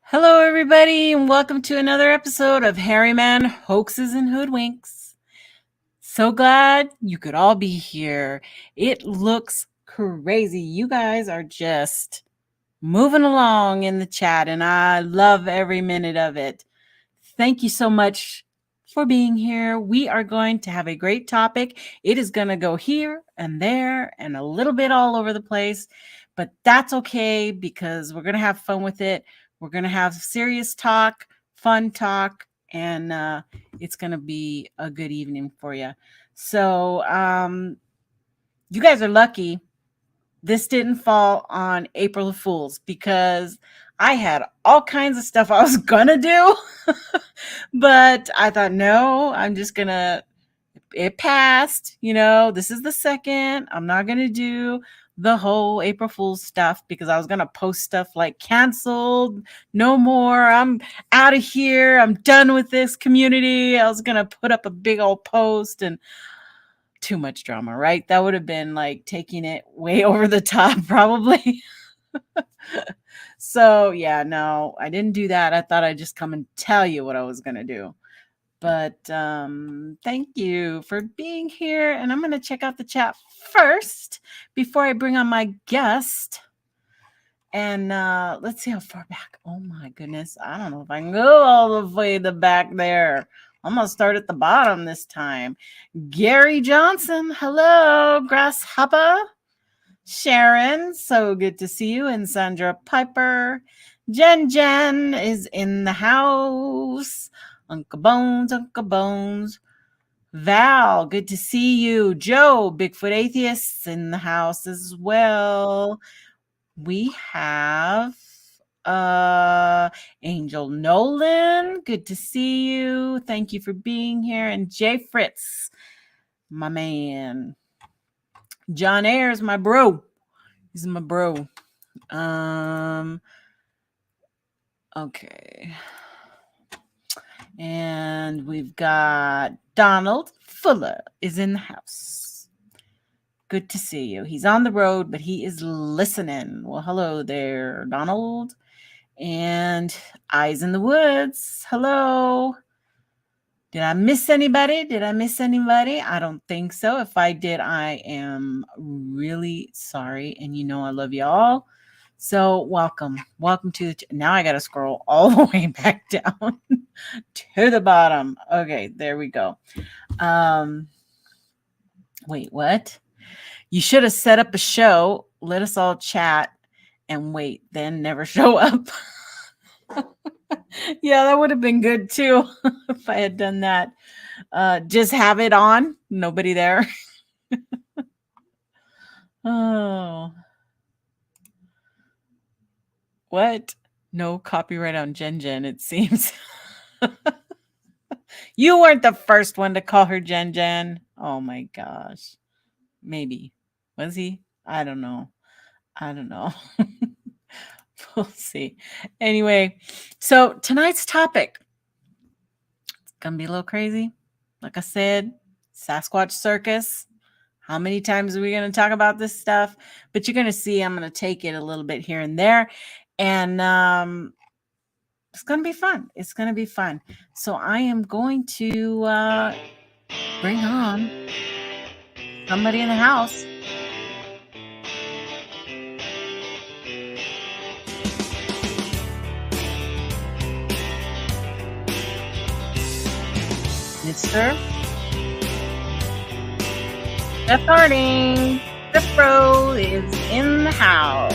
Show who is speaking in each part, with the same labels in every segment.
Speaker 1: Hello, everybody, and welcome to another episode of Hairyman Hoaxes and Hoodwinks. So glad you could all be here. It looks crazy. You guys are just moving along in the chat, and I love every minute of it. Thank you so much for being here. We are going to have a great topic. It is going to go here and there and a little bit all over the place, but that's okay because we're going to have fun with it. We're going to have serious talk, fun talk, and it's going to be a good evening for you. So you guys are lucky this didn't fall on April Fool's because I had all kinds of stuff I was going to do. But I thought, no, I'm just going to, it passed. This is the second. I'm not going to do the whole April Fool's stuff because I was going to post stuff like canceled, no more, I'm out of here, I'm done with this community. I was going to put up a big old post and too much drama, right? That would have been like taking it way over the top, probably. So, yeah, no, I didn't do that. I thought I'd just come and tell you what I was going to do. But thank you for being here. And I'm going to check out the chat first before I bring on my guest. And let's see how far back. Oh, my goodness. I don't know if I can go all the way to the back there. I'm going to start at the bottom this time. Gary Johnson. Hello, Grasshopper. Sharon, so good to see you. And Sandra Piper. Jen is in the house. Uncle Bones. Val, good to see you. Joe, Bigfoot Atheists in the house as well. We have Angel Nolan, good to see you. Thank you for being here. And Jay Fritz, my man. John Ayers, my bro. He's my bro. Okay. And we've got Donald Fuller is in the house. Good to see you. He's on the road, but he is listening. Well, hello there, Donald. And Eyes in the Woods. Hello. Did I miss anybody? I don't think so. If I did, I am really sorry. And I love you all. So welcome to now I got to scroll all the way back down to the bottom. Okay, there we go. Wait, what? You should have set up a show, let us all chat and wait, then never show up. Yeah, that would have been good too if I had done that. Just have it on, nobody there. Oh. What? No copyright on Jen, it seems. You weren't the first one to call her Jen. Oh my gosh. Maybe. Was he? I don't know. We'll see. Anyway, so tonight's topic, it's going to be a little crazy. Like I said, Sasquatch Circus. How many times are we going to talk about this stuff? But you're going to see I'm going to take it a little bit here and there. And it's going to be fun. It's going to be fun. So I am going to bring on somebody in the house. Mr. Jeff Harding. Jeff Bro is in the house.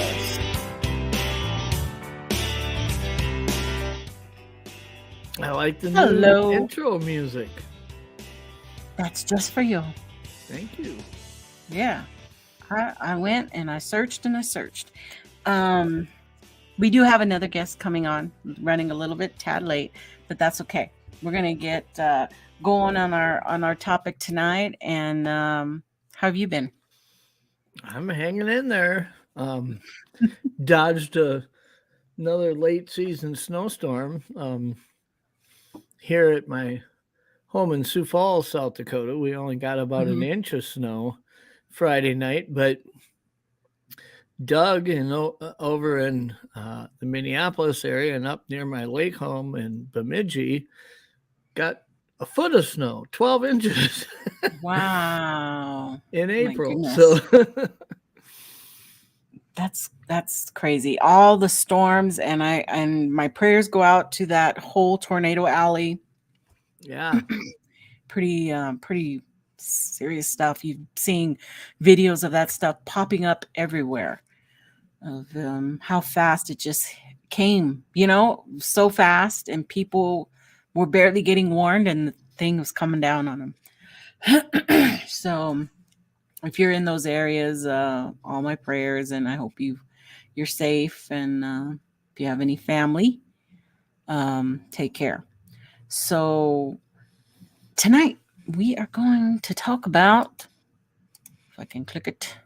Speaker 2: I like the new intro music.
Speaker 1: That's just for you.
Speaker 2: Thank you.
Speaker 1: Yeah. I went and I searched. We do have another guest coming on, running a little bit tad late, but that's okay. We're going to get going on our topic tonight. And how have you been?
Speaker 2: I'm hanging in there. Dodged another late season snowstorm. Here at my home in Sioux Falls, South Dakota, we only got about an inch of snow Friday night, but Doug over in the Minneapolis area and up near my lake home in Bemidji got a foot of snow, 12 inches.
Speaker 1: Wow.
Speaker 2: In April. So
Speaker 1: that's crazy. All the storms, and my prayers go out to that whole tornado alley.
Speaker 2: Yeah.
Speaker 1: Pretty serious stuff. You've seen videos of that stuff popping up everywhere of how fast it just came, so fast, and people were barely getting warned and the thing was coming down on them. So if you're in those areas, all my prayers, and I hope you're safe, and if you have any family, take care. So tonight we are going to talk about, if I can click it,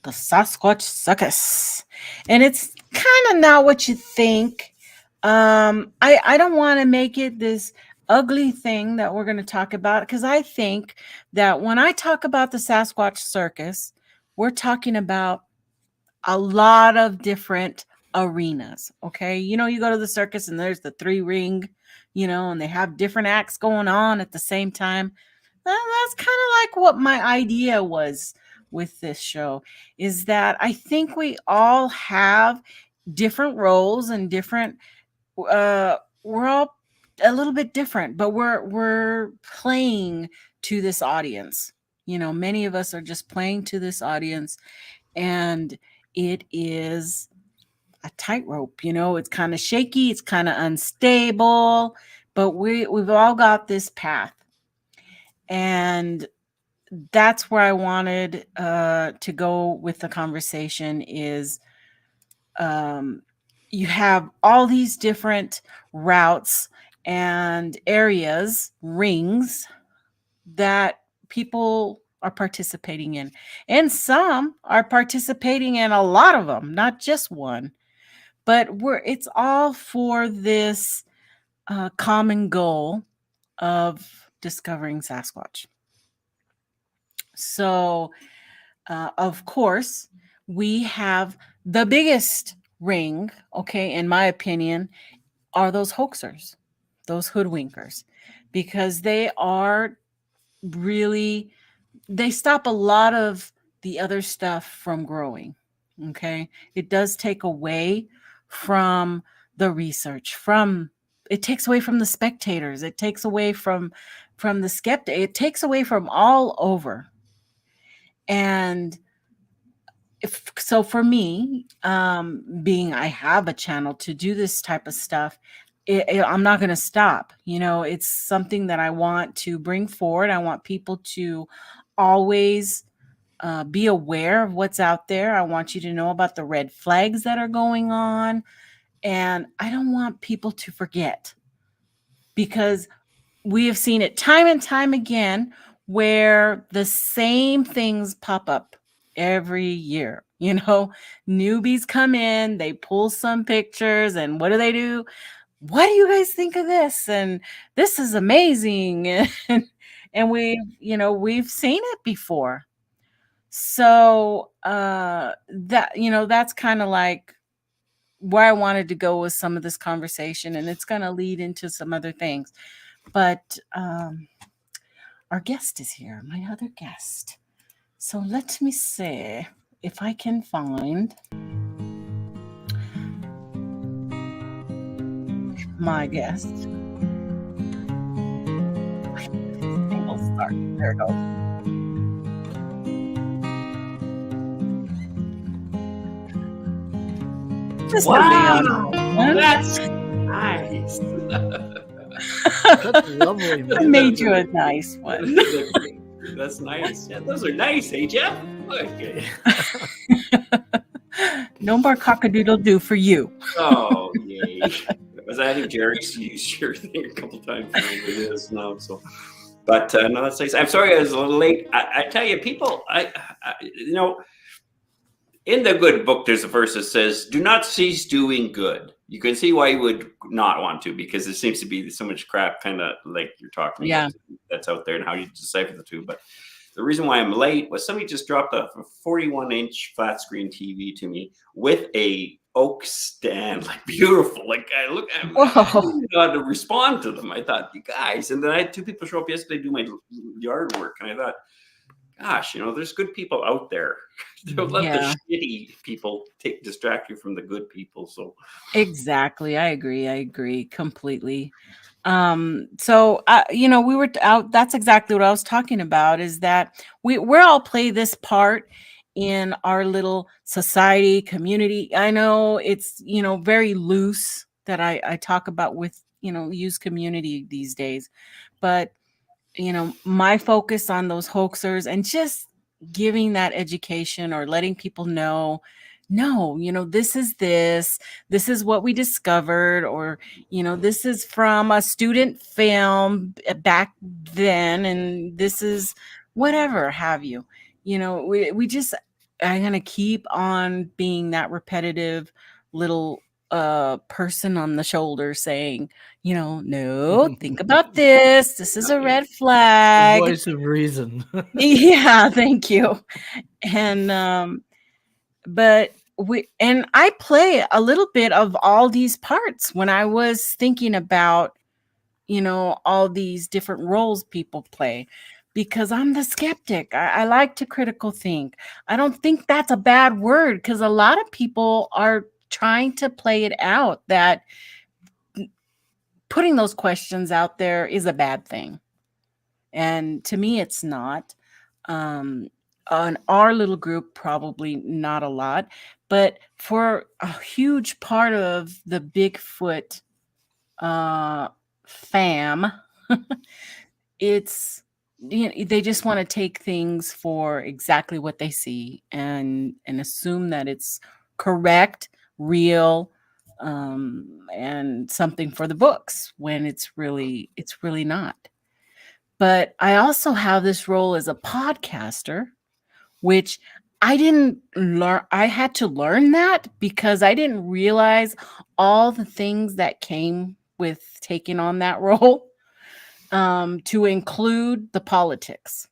Speaker 1: the Sasquatch Circus. And it's kind of not what you think. I don't want to make it this ugly thing that we're going to talk about, because I think that when I talk about the Sasquatch Circus, we're talking about a lot of different arenas. Okay. You go to the circus and there's the 3-ring, and they have different acts going on at the same time. That's kind of like what my idea was with this show, is that I think we all have different roles and different, we're all a little bit different, but we're playing to this audience. Many of us are just playing to this audience, and it is a tightrope. It's kind of shaky, it's kind of unstable, but we've all got this path. And that's where I wanted to go with the conversation is, you have all these different routes and areas, rings, that people are participating in. And some are participating in a lot of them, not just one. But it's all for this common goal of discovering Sasquatch. So, of course, we have the biggest ring, okay, in my opinion, are those hoaxers, those hoodwinkers, because they are really, they stop a lot of the other stuff from growing, okay? It does take away from the research, it takes away from the spectators, it takes away from the skeptic, it takes away from all over. And so for me, being I have a channel to do this type of stuff, I'm not going to stop. It's something that I want to bring forward. I want people to always be aware of what's out there. I want you to know about the red flags that are going on. And I don't want people to forget, because we have seen it time and time again where the same things pop up every year. Newbies come in, they pull some pictures, and what do? What do you guys think of this? And this is amazing. And we've seen it before. So that's kind of like where I wanted to go with some of this conversation, and it's going to lead into some other things. But our guest is here, my other guest. So let me see if I can find my guest. We'll start. There it goes. Just
Speaker 3: wow, that's nice.
Speaker 2: That's lovely.
Speaker 1: I made you a nice one.
Speaker 3: That's nice. Yeah, those are nice, hey Jeff? Okay.
Speaker 1: No more cock-a-doodle-doo for you.
Speaker 3: Oh, yay. I think Jerry's used your thing a couple times. It is now, so. But no, that's nice. I'm sorry I was a little late. I tell you, people, in the good book, there's a verse that says, "Do not cease doing good." You can see why you would not want to, because there seems to be so much crap, kind of like you're talking about, that's out there, and how you decipher the two. But The reason why I'm late was somebody just dropped a 41-inch flat screen TV to me with a oak stand, like beautiful. Like I didn't know how to respond to them. I thought, you guys, and then I had 2 people show up yesterday to do my yard work, and I thought, gosh, there's good people out there. Don't let the shitty people distract you from the good people. So
Speaker 1: exactly, I agree completely. So we were out. That's exactly what I was talking about. Is that we all play this part in our little society community. I know it's very loose that I talk about with use community these days, but my focus on those hoaxers and just giving that education or letting people know, no, this is what we discovered, or this is from a student film back then, and this is whatever have you. We just, I'm gonna keep on being that repetitive little person on the shoulder saying, no, think about this. This is a red
Speaker 2: The
Speaker 1: flag.
Speaker 2: voice of reason.
Speaker 1: Yeah, thank you. And but I play a little bit of all these parts when I was thinking about all these different roles people play, because I'm the skeptic. I like to critical think. I don't think that's a bad word, because a lot of people are trying to play it out that putting those questions out there is a bad thing. And to me, it's not. On our little group, probably not a lot, but for a huge part of the Bigfoot fam, it's they just want to take things for exactly what they see and assume that it's correct, real, and something for the books, when it's really not. But I also have this role as a podcaster, which I didn't learn. I had to learn that because I didn't realize all the things that came with taking on that role, to include the politics.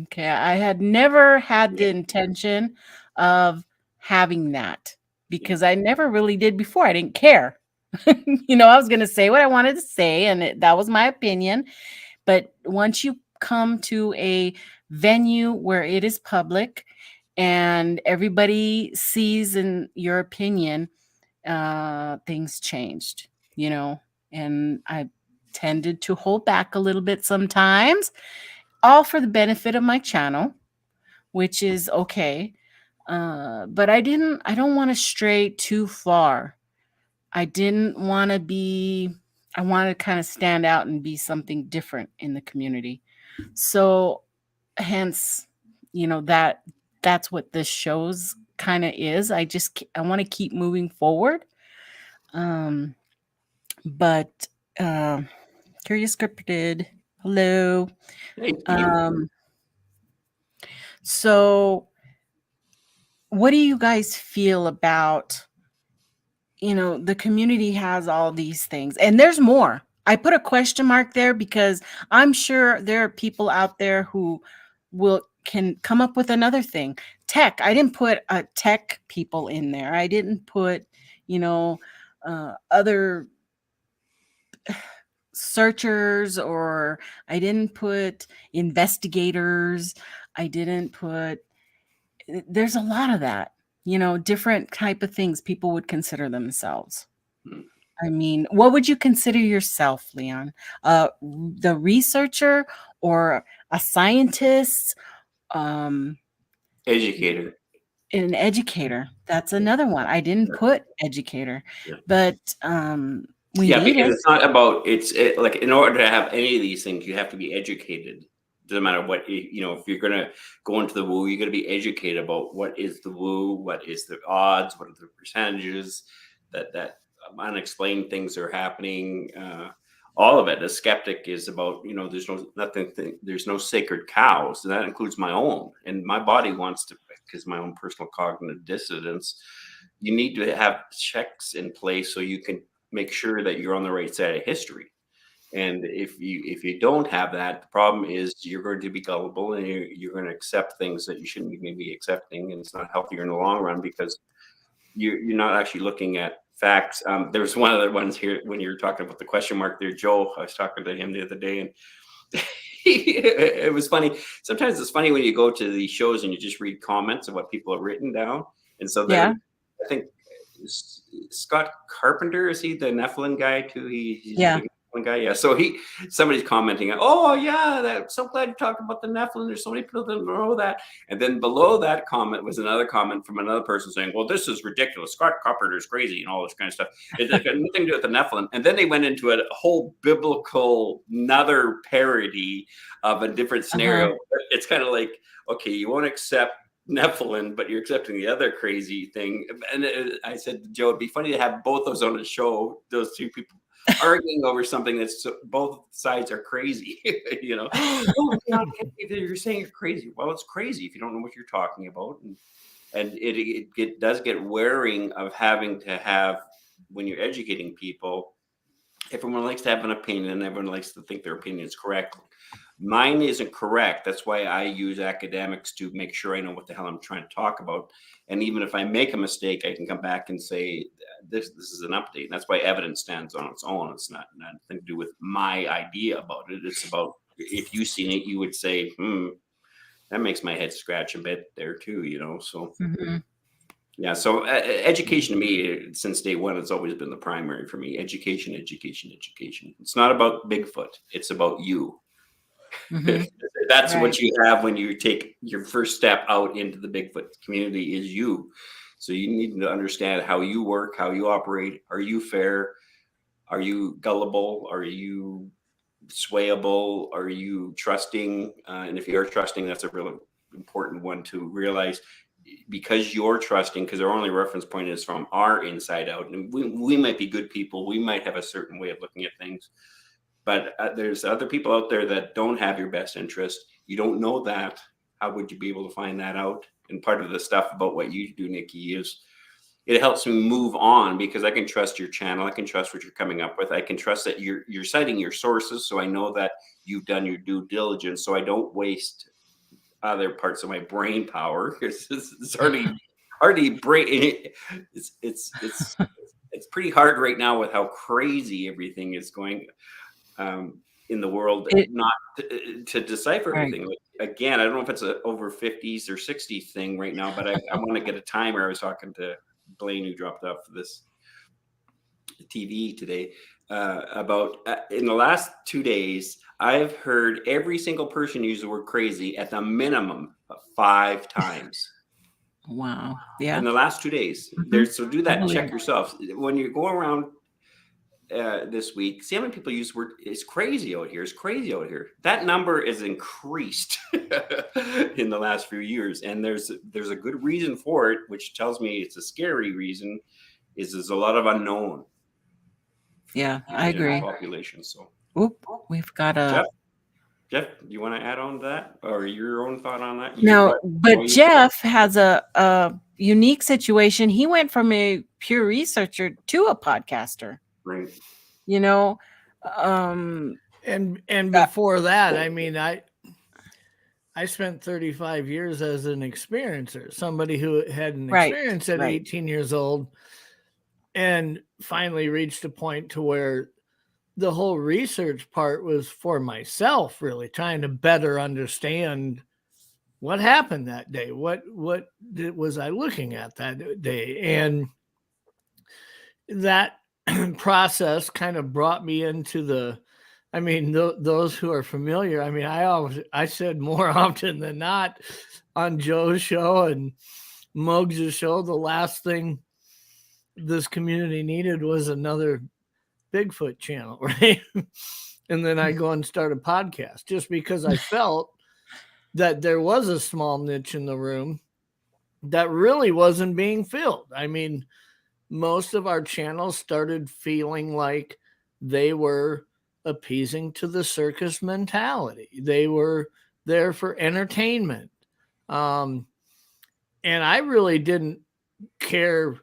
Speaker 1: Okay. I had never had the intention of having that, because I never really did before. I didn't care. I was going to say what I wanted to say, and that was my opinion. But once you come to a venue where it is public and everybody sees in your opinion, things changed, and I tended to hold back a little bit sometimes, all for the benefit of my channel, which is okay. But I don't want to stray too far. I didn't want to be, I wanted to kind of stand out and be something different in the community. So hence, that's what this show's kind of is. I want to keep moving forward. But Curious Scripted, hello.
Speaker 3: hey, Peter.
Speaker 1: So what do you guys feel about, the community has all these things, and there's more. I put a question mark there because I'm sure there are people out there who can come up with another thing. Tech. I didn't put tech people in there. I didn't put, other searchers, or I didn't put investigators. I didn't put, there's a lot of that, different type of things people would consider themselves. I mean, what would you consider yourself, Leon? The researcher or a scientist?
Speaker 3: Educator.
Speaker 1: An educator. That's another one. I didn't put educator, but we need
Speaker 3: because
Speaker 1: it.
Speaker 3: it's not about like, in order to have any of these things, you have to be educated. Doesn't matter what, if you're going to go into the woo, you're going to be educated about what is the woo, what is the odds, what are the percentages, that unexplained things are happening. All of it. A skeptic is about, there's no sacred cows, and that includes my own. And my body wants to, because my own personal cognitive dissonance, you need to have checks in place so you can make sure that you're on the right side of history. And if you don't have that, the problem is you're going to be gullible, and you're going to accept things that you shouldn't be maybe accepting, and it's not healthier in the long run because you're not actually looking at facts. There's one of the ones here when you were talking about the question mark there, Joe. I was talking to him the other day, and it was funny. Sometimes it's funny when you go to these shows and you just read comments of what people have written down. And so
Speaker 1: Yeah.
Speaker 3: I think Scott Carpenter, is he the Nephilim guy too? He's
Speaker 1: Yeah.
Speaker 3: a big Nephilim guy. Yeah. So somebody's commenting, oh yeah, so glad you talked about the Nephilim. There's so many people that don't know that. And then below that comment was another comment from another person saying, well, this is ridiculous. Scott Carpenter is crazy and all this kind of stuff. It got nothing to do with the Nephilim. And then they went into a whole biblical, another parody of a different scenario. It's kind of like, okay, you won't accept Nephilim, but you're accepting the other crazy thing. And I said to Joe, it'd be funny to have both those on a show, those two people arguing over something that's both sides are crazy. You know, oh, you're saying you're crazy. Well, it's crazy if you don't know what you're talking about. And it does get wearing of having to have, when you're educating people, everyone likes to have an opinion and everyone likes to think their opinion is correct. Mine isn't correct. That's why I use academics to make sure I know what the hell I'm trying to talk about. And even if I make a mistake, I can come back and say, this is an update. And that's why evidence stands on its own. It's not nothing to do with my idea about it. It's about, if you've seen it, you would say, that makes my head scratch a bit there too, you know? So, yeah. So education to me, since day one, it's always been the primary for me. Education, education, education. It's not about Bigfoot. It's about you. That's right. What you have when you take your first step out into the Bigfoot community is you. So you need to understand how you work, how you operate. Are you fair? Are you gullible? Are you swayable? Are you trusting? And if you're trusting, that's a really important one to realize, because you're trusting, because our only reference point is from our inside out. And we might be good people. We might have a certain way of looking at things. But there's other people out there that don't have your best interest. You don't know that. How would you be able to find that out? And part of the stuff about what you do, Nikki, is it helps me move on, because I can trust your channel. I can trust what you're coming up with. I can trust that you're citing your sources. So I know that you've done your due diligence. So I don't waste other parts of my brain power. It's already brain. It's pretty hard right now with how crazy everything is going. In the world, not to decipher everything. Like, again, I don't know if it's a over 50s or 60s thing right now, but I want to get a timer. I was talking to Blaine, who dropped off this TV today, about in the last 2 days, I've heard every single person use the word crazy at the minimum 5 times.
Speaker 1: Wow. Yeah.
Speaker 3: In the last 2 days. So do that. Check yourself. When you go around this week, see how many people use the word "it's crazy out here." It's crazy out here. That number is increased in the last few years, and there's a good reason for it, which tells me it's a scary reason. Is there's a lot of unknown.
Speaker 1: Yeah, I agree.
Speaker 3: Population. So,
Speaker 1: we've got a
Speaker 3: Jeff. Do you want to add on to that, or your own thought on that?
Speaker 1: No, but Jeff has a unique situation. He went from a pure researcher to a podcaster.
Speaker 3: Right.
Speaker 1: You know,
Speaker 2: and before that, I mean, I spent 35 years as an experiencer, somebody who had an experience at 18 years old, and finally reached a point to where the whole research part was for myself, really trying to better understand what happened that day. What was I looking at that day? And that process kind of brought me into those who are familiar. I mean, I said more often than not on Joe's show and Muggs' show, the last thing this community needed was another Bigfoot channel, right? And then I go and start a podcast, just because I felt that there was a small niche in the room that really wasn't being filled. I mean, most of our channels started feeling like they were appeasing to the circus mentality. They were there for entertainment. And I really didn't care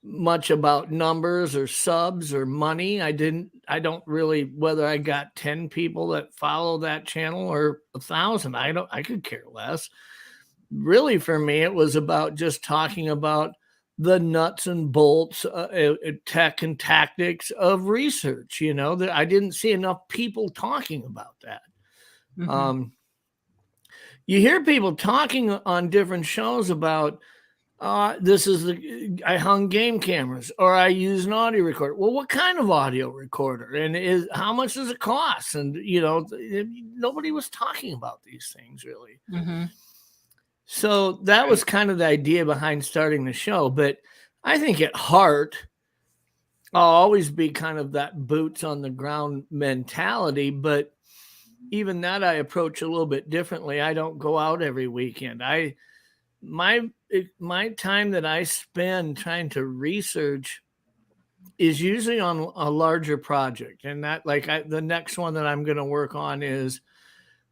Speaker 2: much about numbers or subs or money. I don't really, whether I got 10 people that follow that channel or 1,000, I could care less. Really, for me, it was about just talking about the nuts and bolts, tech and tactics of research. That I didn't see enough people talking about that. Mm-hmm. You hear people talking on different shows about, I hung game cameras, or I use an audio recorder. Well, what kind of audio recorder, and how much does it cost? And nobody was talking about these things really. Mm-hmm. So that was kind of the idea behind starting the show. But I think at heart, I'll always be kind of that boots on the ground mentality. But even that I approach a little bit differently. I don't go out every weekend. My time that I spend trying to research is usually on a larger project. And that, the next one that I'm going to work on is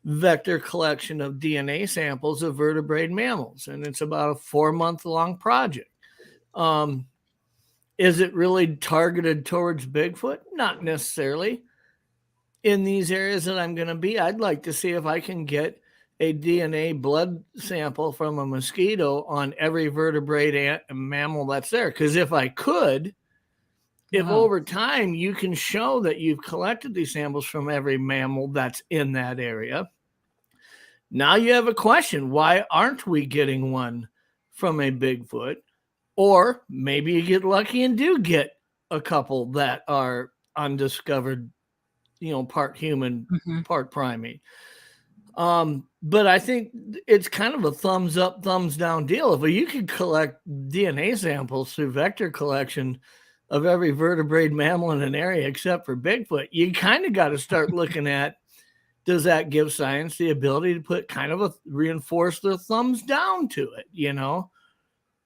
Speaker 2: vector collection of DNA samples of vertebrate mammals. And it's about a 4-month-long project. Is it really targeted towards Bigfoot? Not necessarily. In these areas that I'm going to be, I'd like to see if I can get a DNA blood sample from a mosquito on every vertebrate mammal that's there. Because if I could, if over time you can show that you've collected these samples from every mammal that's in that area, now you have a question. Why aren't we getting one from a Bigfoot? Or maybe you get lucky and do get a couple that are undiscovered, part human, part primate. But I think it's kind of a thumbs up, thumbs down deal. If you could collect DNA samples through vector collection of every vertebrate mammal in an area except for Bigfoot, you kind of got to start looking at, does that give science the ability to put kind of reinforce the thumbs down to it,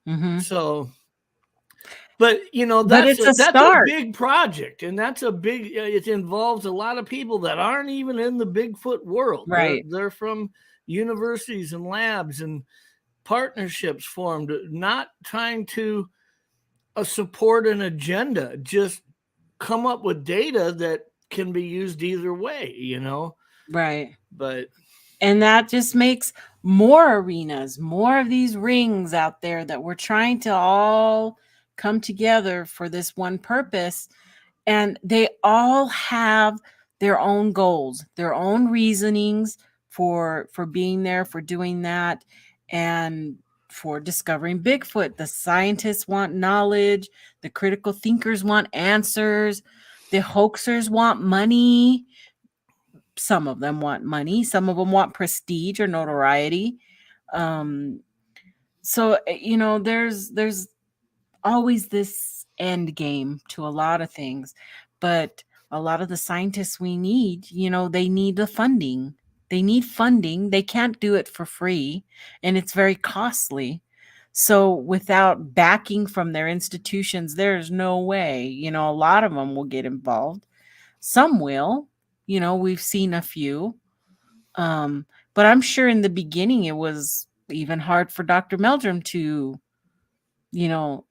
Speaker 2: Mm-hmm. So, but that's a big project, and that's a big. It involves a lot of people that aren't even in the Bigfoot world.
Speaker 1: Right?
Speaker 2: They're from universities and labs and partnerships formed, not trying to support an agenda. Just come up with data that can be used either way.
Speaker 1: Right.
Speaker 2: And
Speaker 1: that just makes more arenas, more of these rings out there that we're trying to all come together for this one purpose. And they all have their own goals, their own reasonings for being there, for doing that, and for discovering Bigfoot. The scientists want knowledge. The critical thinkers want answers. The hoaxers want money. Some of them want money. Some of them want prestige or notoriety. So, there's always this end game to a lot of things. But a lot of the scientists we need, they need the funding. They need funding. They can't do it for free. And it's very costly. So without backing from their institutions, there's no way, a lot of them will get involved. Some will. We've seen a few. But I'm sure in the beginning it was even hard for Dr. Meldrum to,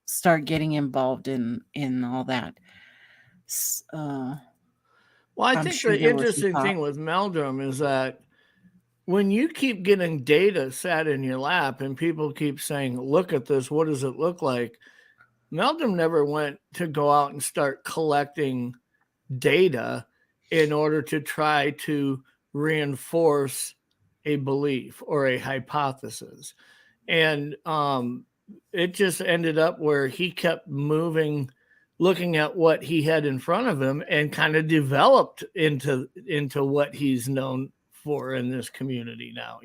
Speaker 1: start getting involved in all that.
Speaker 2: Well, I think the interesting thing with Meldrum is that when you keep getting data sat in your lap and people keep saying, look at this, what does it look like? Meldrum never went to go out and start collecting data in order to try to reinforce a belief or a hypothesis. And it just ended up where he kept moving, looking at what he had in front of him, and kind of developed into what he's known for in this community now.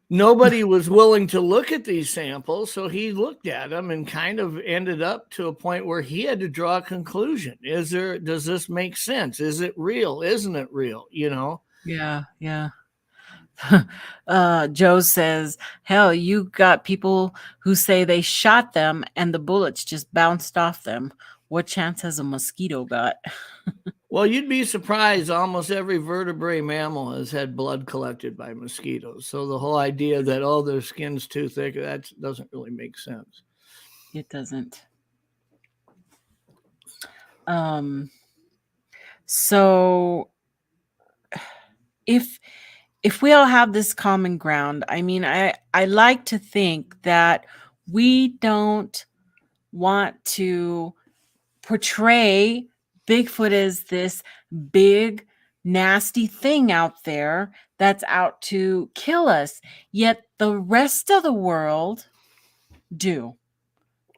Speaker 2: Nobody was willing to look at these samples, so he looked at them and kind of ended up to a point where he had to draw a conclusion. Does this make sense? Is it real? Isn't it real?
Speaker 1: Yeah. Joe says, hell, you got people who say they shot them and the bullets just bounced off them. What chance has a mosquito got?
Speaker 2: Well, you'd be surprised. Almost every vertebrate mammal has had blood collected by mosquitoes. So the whole idea that, their skin's too thick, that doesn't really make sense.
Speaker 1: It doesn't. So if we all have this common ground, I mean, I like to think that we don't want to portray Bigfoot as this big, nasty thing out there that's out to kill us. Yet the rest of the world do.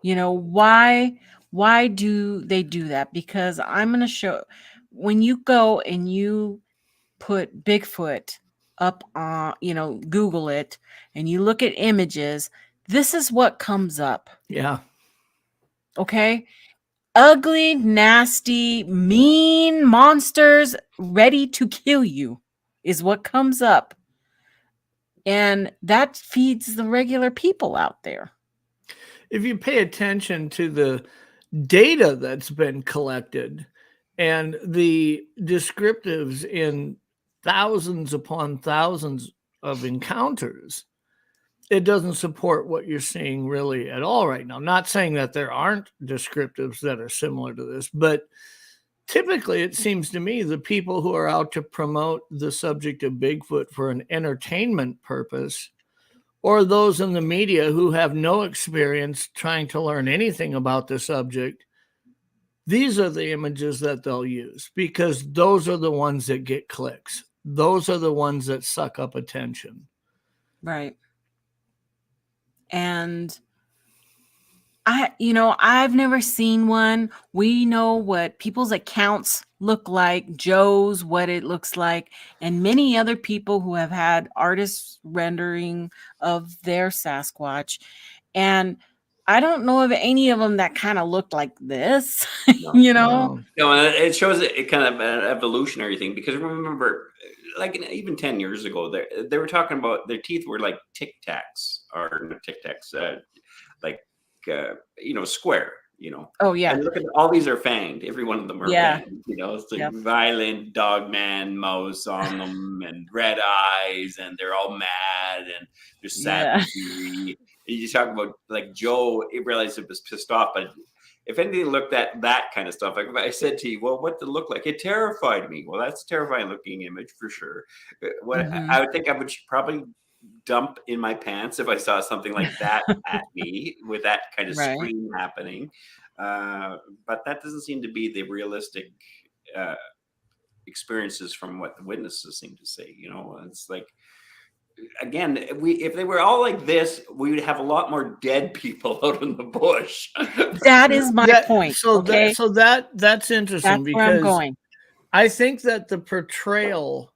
Speaker 1: You know, why do they do that? Because I'm going to show, when you go and you put Bigfoot up on, Google it, and you look at images, this is what comes up.
Speaker 2: Yeah.
Speaker 1: Okay. Ugly, nasty, mean monsters ready to kill you is what comes up. And that feeds the regular people out there.
Speaker 2: If you pay attention to the data that's been collected and the descriptives in thousands upon thousands of encounters, it doesn't support what you're seeing really at all right now. I'm not saying that there aren't descriptives that are similar to this, but typically it seems to me the people who are out to promote the subject of Bigfoot for an entertainment purpose, or those in the media who have no experience trying to learn anything about the subject, these are the images that they'll use because those are the ones that get clicks. Those are the ones that suck up attention.
Speaker 1: Right. And I've never seen one. We know what people's accounts look like, Joe's, what it looks like, and many other people who have had artists rendering of their Sasquatch. And I don't know of any of them that kind of looked like this,
Speaker 3: No, it shows it kind of an evolutionary thing, because remember, like even 10 years ago, they were talking about their teeth were like Tic Tacs, or not Tic Tacs, like square.
Speaker 1: Oh yeah.
Speaker 3: And look at all these are fanged. Every one of them are fanged. It's like violent dog man mouse on them, and red eyes, and they're all mad, and there's savagery. You talk about like Joe. He realized it was pissed off, but if anything looked at that kind of stuff, like if I said to you, well, what did it look like? It terrified me. Well, that's a terrifying looking image for sure. I would think I would probably dump in my pants if I saw something like that at me with that kind of scream happening. But that doesn't seem to be the realistic experiences from what the witnesses seem to say. It's like, again, if they were all like this, we would have a lot more dead people out in the bush.
Speaker 1: That is my point.
Speaker 2: That's interesting.
Speaker 1: That's
Speaker 2: because
Speaker 1: where I'm going.
Speaker 2: I think that the portrayal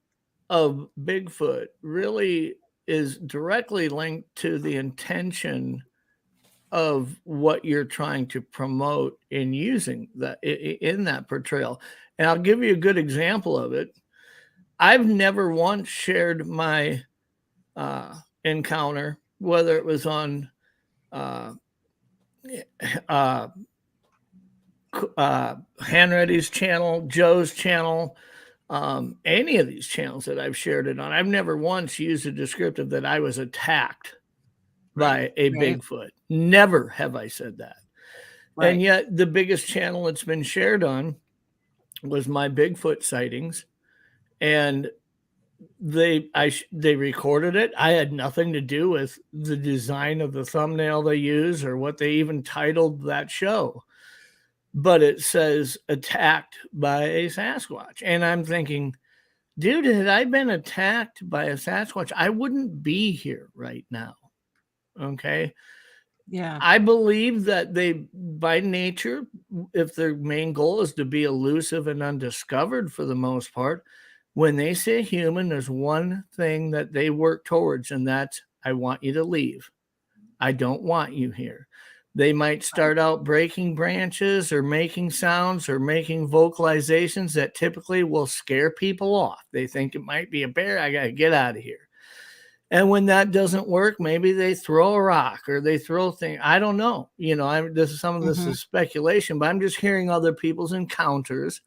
Speaker 2: of Bigfoot really is directly linked to the intention of what you're trying to promote in using that in that portrayal. And I'll give you a good example of it. I've never once shared my encounter, whether it was on Hanreddy's channel, Joe's channel, any of these channels that I've shared it on. I've never once used a descriptive that I was attacked by a Bigfoot. Never have I said that. And yet the biggest channel it's been shared on was my Bigfoot sightings, and they recorded it. I had nothing to do with the design of the thumbnail they use or what they even titled that show, but it says attacked by a Sasquatch. And I'm thinking, dude, had I been attacked by a Sasquatch, I wouldn't be here right now. Okay.
Speaker 1: Yeah.
Speaker 2: I believe that they, by nature, if their main goal is to be elusive and undiscovered for the most part, when they say human, there's one thing that they work towards, and that's, I want you to leave. I don't want you here. They might start out breaking branches or making sounds or making vocalizations that typically will scare people off. They think it might be a bear. I got to get out of here. And when that doesn't work, maybe they throw a rock or they throw things. I don't know. Some of this is speculation, but I'm just hearing other people's encounters.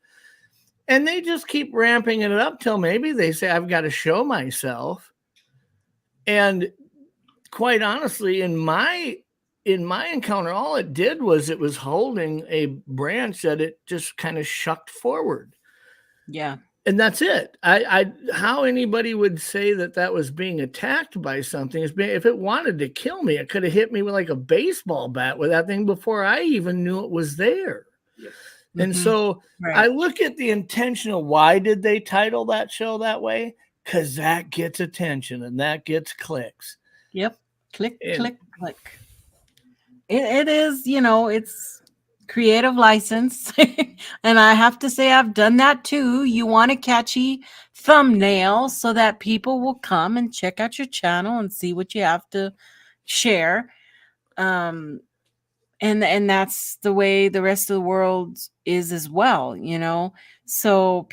Speaker 2: And they just keep ramping it up till maybe they say, I've got to show myself. And quite honestly, in my in my encounter, all it did was it was holding a branch that it just kind of shucked forward.
Speaker 1: Yeah.
Speaker 2: And that's it. How anybody would say that was being attacked by something is if it wanted to kill me, it could have hit me with like a baseball bat with that thing before I even knew it was there.
Speaker 3: Yep.
Speaker 2: And so I look at the intention of why did they title that show that way? Because that gets attention and that gets clicks.
Speaker 1: Yep. Click, click, click. It is, it's creative license. And I have to say, I've done that too. You want a catchy thumbnail so that people will come and check out your channel and see what you have to share. And that's the way the rest of the world is as well, So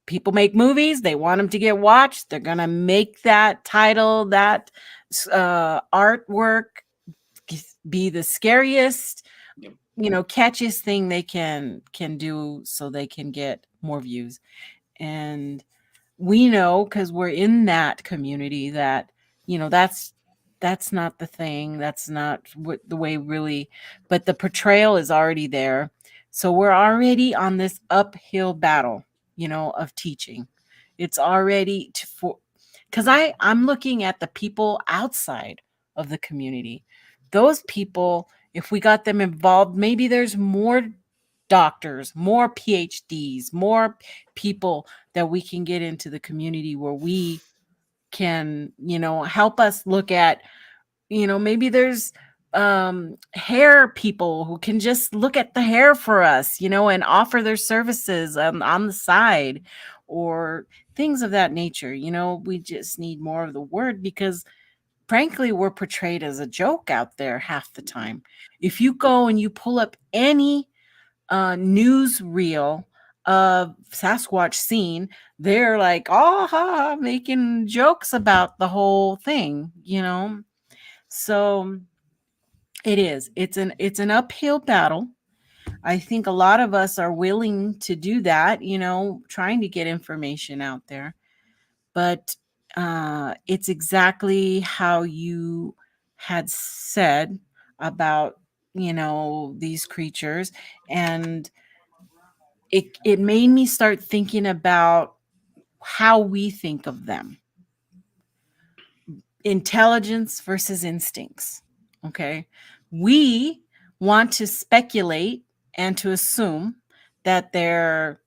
Speaker 1: people make movies. They want them to get watched. They're going to make that title, that artwork be the scariest, catchiest thing they can do so they can get more views. And we know, because we're in that community, that, that's not the thing. That's not the way really, but the portrayal is already there. So we're already on this uphill battle, of teaching. It's already because I'm looking at the people outside of the community. Those people, if we got them involved, maybe there's more doctors, more PhDs, more people that we can get into the community where we can, help us look at, maybe there's hair people who can just look at the hair for us, and offer their services on the side or things of that nature. We just need more of the word because frankly, we're portrayed as a joke out there half the time. If you go and you pull up any newsreel of Sasquatch scene, they're like, making jokes about the whole thing, So it is. It's an uphill battle. I think a lot of us are willing to do that, trying to get information out there. But it's exactly how you had said about, these creatures. And it made me start thinking about how we think of them. Intelligence versus instincts. Okay. We want to speculate and to assume that they're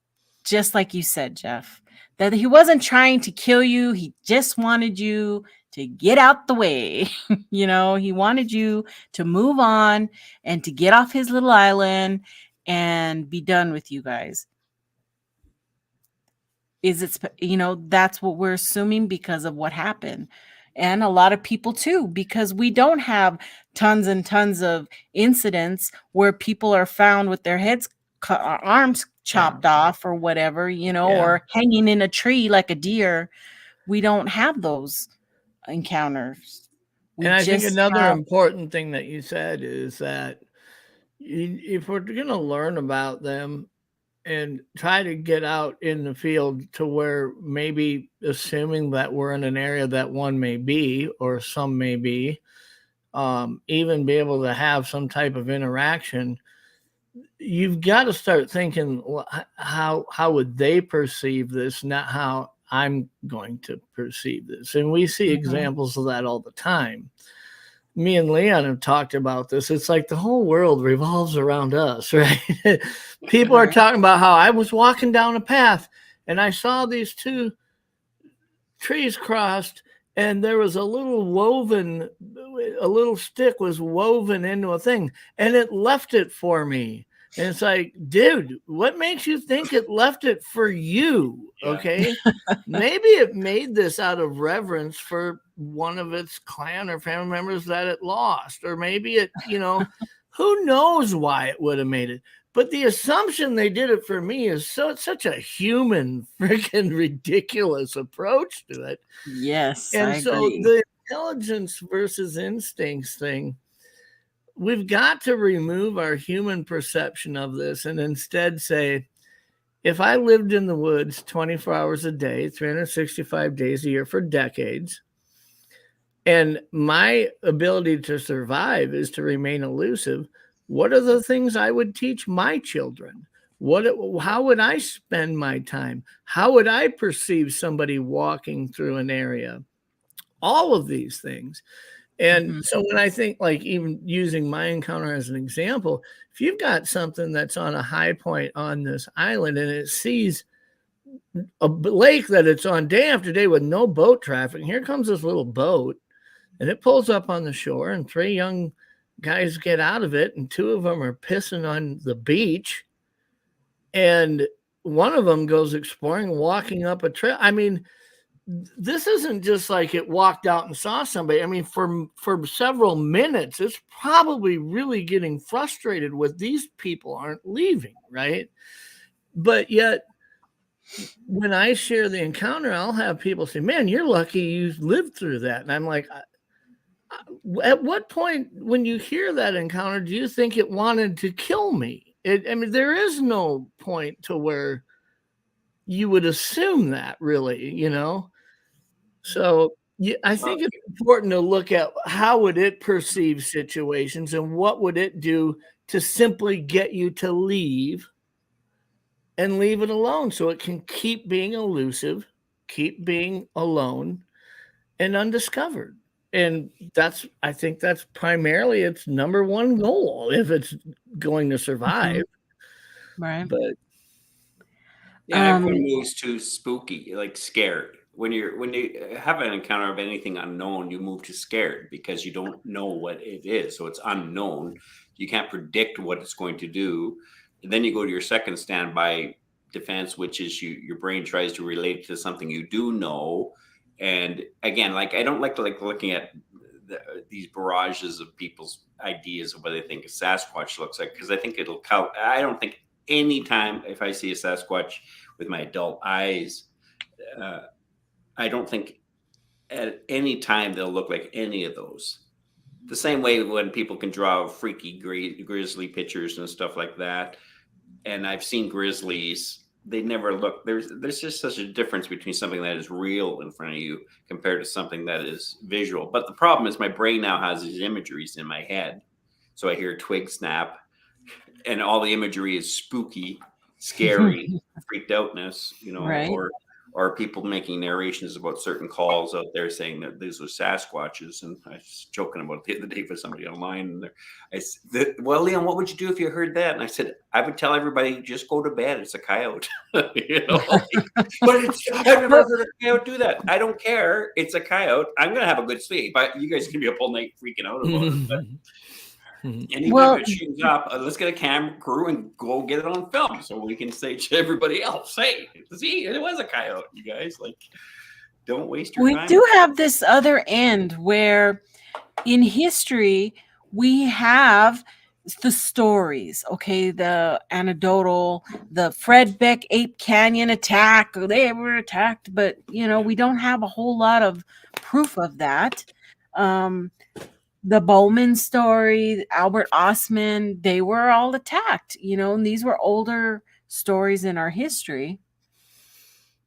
Speaker 1: just like you said, Jeff, that he wasn't trying to kill you. He just wanted you to get out the way. He wanted you to move on and to get off his little island and be done with you guys. Is it, that's what we're assuming because of what happened. And a lot of people too, because we don't have tons and tons of incidents where people are found with their heads arms chopped off or whatever, or hanging in a tree like a deer. We don't have those encounters.
Speaker 2: And I think another important thing that you said is that if we're going to learn about them and try to get out in the field to where maybe assuming that we're in an area that one may be, or some may be, even be able to have some type of interaction, you've got to start thinking, well, how would they perceive this, not how I'm going to perceive this. And we see examples of that all the time. Me and Leon have talked about this. It's like the whole world revolves around us, right? People are talking about how I was walking down a path and I saw these two trees crossed and there was a little stick was woven into a thing and it left it for me. And it's like, dude, what makes you think it left it for you? Okay. Maybe it made this out of reverence for one of its clan or family members that it lost. Or maybe it, who knows why it would have made it. But the assumption they did it for me is such a human freaking ridiculous approach to it.
Speaker 1: Yes.
Speaker 2: And
Speaker 1: I
Speaker 2: so
Speaker 1: agree.
Speaker 2: the intelligence versus instincts thing, we've got to remove our human perception of this and instead say, if I lived in the woods 24 hours a day, 365 days a year for decades, And my ability to survive is to remain elusive. What are the things I would teach my children? How would I spend my time? How would I perceive somebody walking through an area? All of these things. And so when I think, like, even using my encounter as an example, if you've got something that's on a high point on this island and it sees a lake that it's on day after day with no boat traffic, here comes this little boat and it pulls up on the shore and 3 young guys get out of it and 2 of them are pissing on the beach and one of them goes exploring, walking up a trail. I mean, this isn't just like it walked out and saw somebody. I mean, for several minutes, it's probably really getting frustrated with these people aren't leaving, right? But yet, when I share the encounter, I'll have people say, man, you're lucky you lived through that. And I'm like, at what point when you hear that encounter, do you think it wanted to kill me? I mean, there is no point to where you would assume that, really, you know? So I think it's important to look at how would it perceive situations and what would it do to simply get you to leave and leave it alone so it can keep being elusive, keep being alone and undiscovered. And I think that's primarily its number one goal if it's going to survive.
Speaker 1: Right.
Speaker 2: But
Speaker 3: yeah, everyone moves too spooky, like scared. When you have an encounter of anything unknown, you move to scared because you don't know what it is. So it's unknown. You can't predict what it's going to do. And then you go to your second standby defense, which is your brain tries to relate to something you do know. And again, like I don't like looking at these barrages of people's ideas of what they think a Sasquatch looks like, because I think it'll count. I don't think any time if I see a Sasquatch with my adult eyes, I don't think at any time they'll look like any of those. The same way when people can draw freaky grizzly pictures and stuff like that. And I've seen grizzlies, they never look, there's just such a difference between something that is real in front of you compared to something that is visual. But the problem is my brain now has these imageries in my head. So I hear a twig snap and all the imagery is spooky, scary, freaked outness, you know,
Speaker 1: Right.
Speaker 3: or people making narrations about certain calls out there saying that these are Sasquatches. And I was joking about it the other day with somebody online. And I said, well, Leon, what would you do if you heard that? And I said, I would tell everybody, just go to bed. It's a coyote. You know, but I've never heard a coyote do that. I don't care. It's a coyote. I'm going to have a good sleep. But you guys can be up all night freaking out about it. But, and even if it shoots up, let's get a camera crew and go get it on film so we can say to everybody else, hey, see, it was a coyote, you guys. Like, don't waste your time.
Speaker 1: We do have this other end where in history we have the stories, okay, the anecdotal, the Fred Beck Ape Canyon attack, they were attacked, but you know, we don't have a whole lot of proof of that. The Bowman story, Albert Osman, they were all attacked, you know, and these were older stories in our history.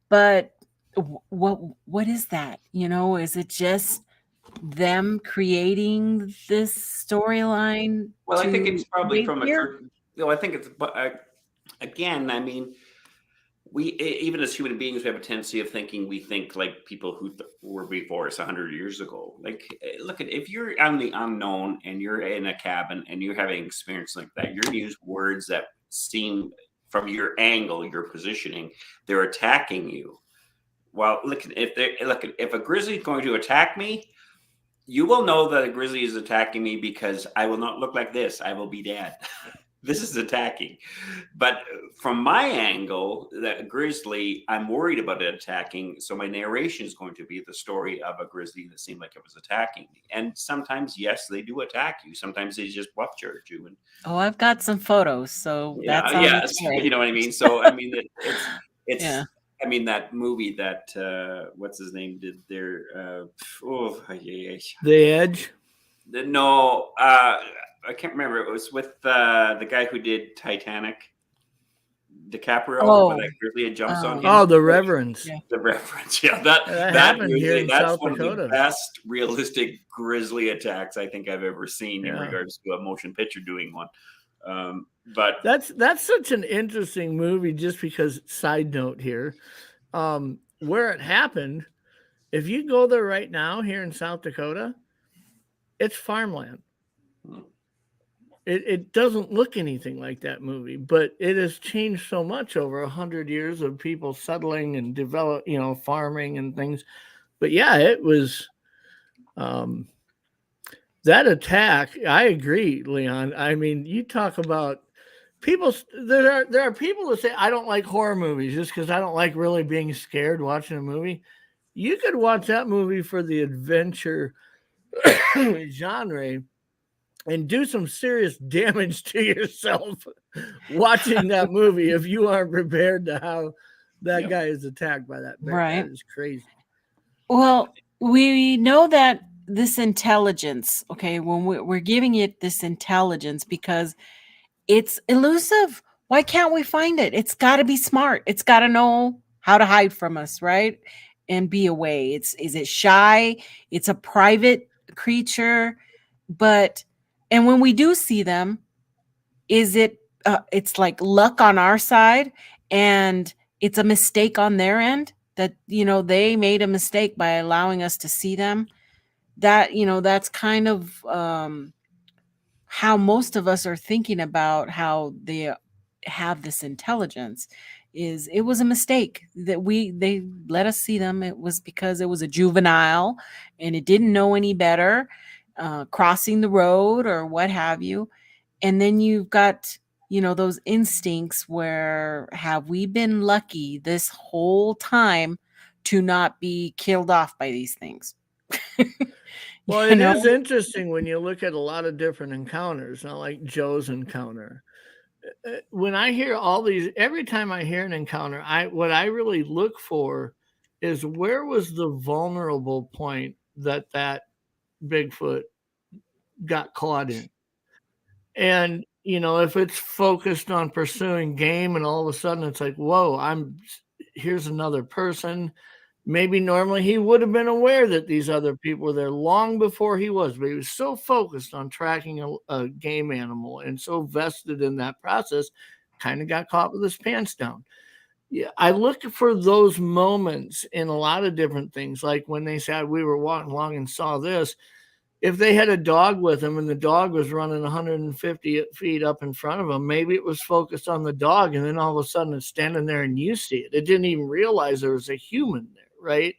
Speaker 1: But what is that? You know, is it just them creating this storyline?
Speaker 3: Well, I think it's probably from I think it's, again, I mean, we, even as human beings, we have a tendency of thinking we think like people who were before us 100 years ago. Like, look at, if you're on the unknown and you're in a cabin and you're having experience like that, you're going to use words that seem, from your angle, your positioning, they're attacking you. Well, look, if a grizzly is going to attack me, you will know that a grizzly is attacking me because I will not look like this. I will be dead. This is attacking. But from my angle, that grizzly, I'm worried about it attacking. So my narration is going to be the story of a grizzly that seemed like it was attacking me. And sometimes, yes, they do attack you. Sometimes they just buff charge you. And
Speaker 1: I've got some photos. So that's
Speaker 3: you know what I mean? So I mean, it's
Speaker 1: yeah.
Speaker 3: I mean, that movie that what's his name did there? The
Speaker 2: Edge.
Speaker 3: No, I can't remember. It was with the guy who did Titanic. DiCaprio when that grizzly jumps on him.
Speaker 2: Oh, the Reverends.
Speaker 1: Yeah.
Speaker 3: The Reverends. Yeah, that
Speaker 2: happened
Speaker 3: grizzly,
Speaker 2: here in
Speaker 3: that's
Speaker 2: South
Speaker 3: one
Speaker 2: Dakota.
Speaker 3: of the best realistic grizzly attacks I think I've ever seen in
Speaker 2: Yeah.
Speaker 3: regards to a motion picture doing one. But
Speaker 2: that's such an interesting movie, just because, side note here, where it happened, if you go there right now here in South Dakota, it's farmland. It doesn't look anything like that movie, but it has changed so much over 100 years of people settling and develop, farming and things. But yeah, it was that attack. I agree, Leon. I mean, you talk about people. There are people that say I don't like horror movies just because I don't like really being scared watching a movie. You could watch that movie for the adventure genre and do some serious damage to yourself watching that movie if you aren't prepared to how that guy is attacked by that bear.
Speaker 1: Right.
Speaker 2: That is crazy.
Speaker 1: Well, we know that this intelligence, okay, when we're giving it this intelligence because it's elusive. Why can't we find it? It's got to be smart. It's got to know how to hide from us, right? And be away. Is it shy? It's a private creature, and when we do see them, is it it's like luck on our side and it's a mistake on their end that they made a mistake by allowing us to see them? That that's kind of how most of us are thinking about how they have this intelligence. Is it was a mistake that they let us see them. It was because it was a juvenile and it didn't know any better, crossing the road or what have you. And then you've got those instincts where, have we been lucky this whole time to not be killed off by these things?
Speaker 2: Well, it is interesting when you look at a lot of different encounters, not like Joe's encounter. When I hear all these, every time I hear an encounter, what I really look for is, where was the vulnerable point that Bigfoot got caught in? And if it's focused on pursuing game and all of a sudden it's like, whoa, here's another person. Maybe normally he would have been aware that these other people were there long before he was, but he was so focused on tracking a game animal and so vested in that process, kind of got caught with his pants down. Yeah, I look for those moments in a lot of different things. Like when they said we were walking along and saw this, if they had a dog with them and the dog was running 150 feet up in front of them, maybe it was focused on the dog, and then all of a sudden it's standing there and you see it. It didn't even realize there was a human there, right?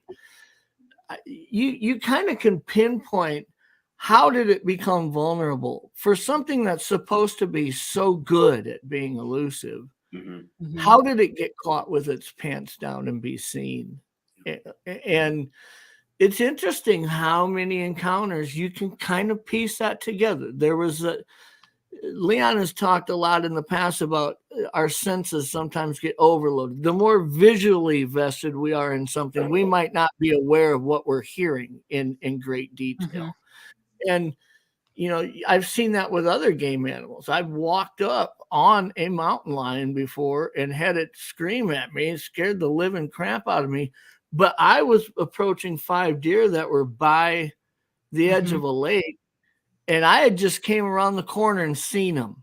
Speaker 2: You kind of can pinpoint, how did it become vulnerable for something that's supposed to be so good at being elusive? Mm-hmm. How did it get caught with its pants down and be seen? And it's interesting how many encounters you can kind of piece that together. Leon has talked a lot in the past about our senses sometimes get overloaded. The more visually vested we are in something, we might not be aware of what we're hearing in great detail. Mm-hmm. And, I've seen that with other game animals. I've walked up on a mountain lion before and had it scream at me and scared the living crap out of me. But I was approaching 5 deer that were by the edge of a lake, and I had just came around the corner and seen them.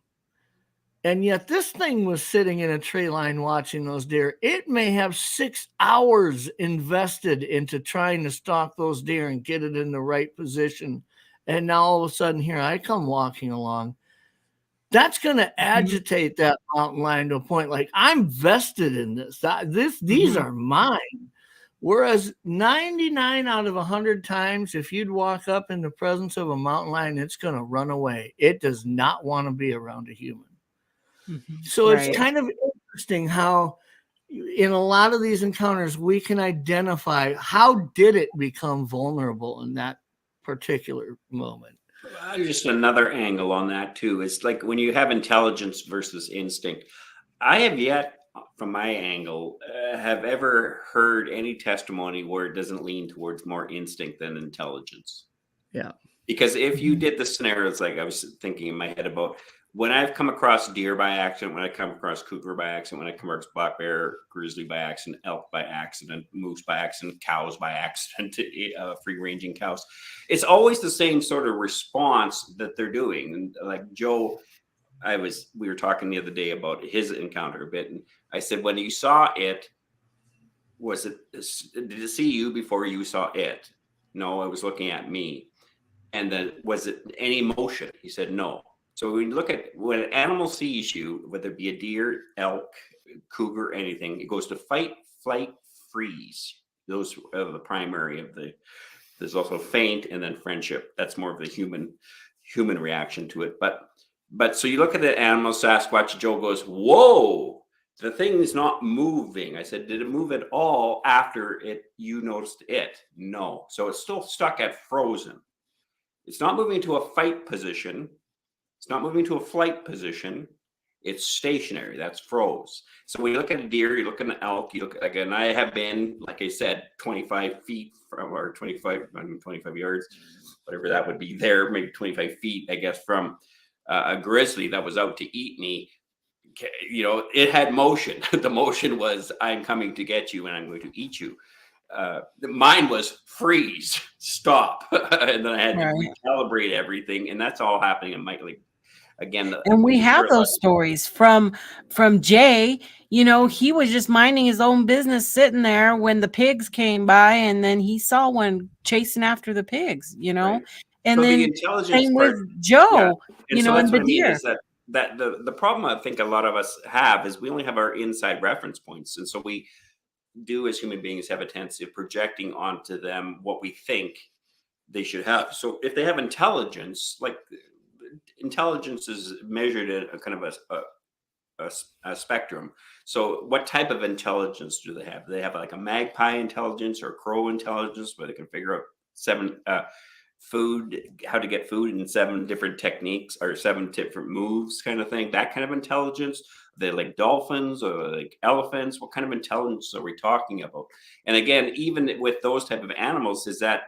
Speaker 2: And yet this thing was sitting in a tree line watching those deer. It may have 6 hours invested into trying to stalk those deer and get it in the right position. And now all of a sudden here I come walking along. That's going to agitate that mountain lion to a point like, I'm vested in this. These are mine. Whereas 99 out of 100 times, if you'd walk up in the presence of a mountain lion, it's going to run away. It does not want to be around a human. Mm-hmm. So It's kind of interesting how in a lot of these encounters, we can identify, how did it become vulnerable in that particular moment?
Speaker 3: Just another angle on that too. It's like when you have intelligence versus instinct. I have yet, from my angle, have ever heard any testimony where it doesn't lean towards more instinct than intelligence.
Speaker 2: Yeah.
Speaker 3: Because if you did the scenarios, like I was thinking in my head about when I've come across deer by accident, when I come across cougar by accident, when I come across black bear, grizzly by accident, elk by accident, moose by accident, cows by accident, free ranging cows, it's always the same sort of response that they're doing. And like Joe, we were talking the other day about his encounter a bit, and I said, when you saw it, did it see you before you saw it? No, it was looking at me. And then, was it any motion? He said no. So when you look at when an animal sees you, whether it be a deer, elk, cougar, anything, it goes to fight, flight, freeze. Those are the primary of the. There's also faint and then friendship. That's more of the human reaction to it. But so you look at the animal, Sasquatch. Joe goes, "Whoa, the thing is not moving." I said, "Did it move at all after you noticed it?" No. So it's still stuck at frozen. It's not moving to a fight position. It's not moving to a flight position. It's stationary. That's froze. So when you look at a deer, you look at an elk, you look again. I have been, like I said, 25 feet from, or 25 yards, whatever that would be there, maybe 25 feet, I guess, from a grizzly that was out to eat me. You know, it had motion. The motion was, I'm coming to get you and I'm going to eat you. Mine was freeze, stop. And then I had to recalibrate everything. And that's all happening in my, like, again.
Speaker 1: And we have those stories from Jay. You know, he was just minding his own business sitting there when the pigs came by, and then he saw one chasing after the pigs, you know. Right. And so then the intelligence same part, with Joe, you know, and the deer. Is
Speaker 3: that the problem I think a lot of us have is we only have our inside reference points. And so we do as human beings have a tendency of projecting onto them what we think they should have. So if they have intelligence, like intelligence is measured at a kind of a spectrum. So what type of intelligence do they have? Do they have like a magpie intelligence or crow intelligence where they can figure out how to get food in 7 different techniques or 7 different moves kind of thing, that kind of intelligence? They're like dolphins or like elephants. What kind of intelligence are we talking about? And again, even with those type of animals, is that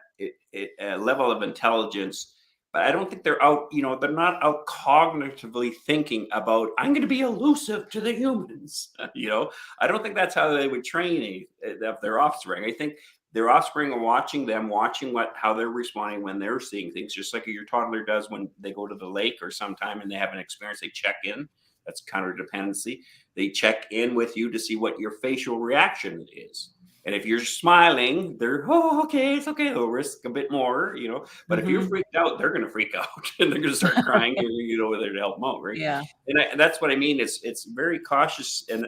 Speaker 3: a level of intelligence, but I don't think they're out, you know, they're not out cognitively thinking about, I'm going to be elusive to the humans. You know, I don't think that's how they would train their offspring. I think their offspring are watching them, how they're responding when they're seeing things, just like your toddler does when they go to the lake or sometime and they have an experience, they check in. That's counterdependency. They check in with you to see what your facial reaction is. And if you're smiling, they're, oh, okay, it's okay. They'll risk a bit more, you know. But if you're freaked out, they're going to freak out and they're going to start crying. You know, there to help them out, right?
Speaker 1: Yeah.
Speaker 3: And that's what I mean. It's very cautious. And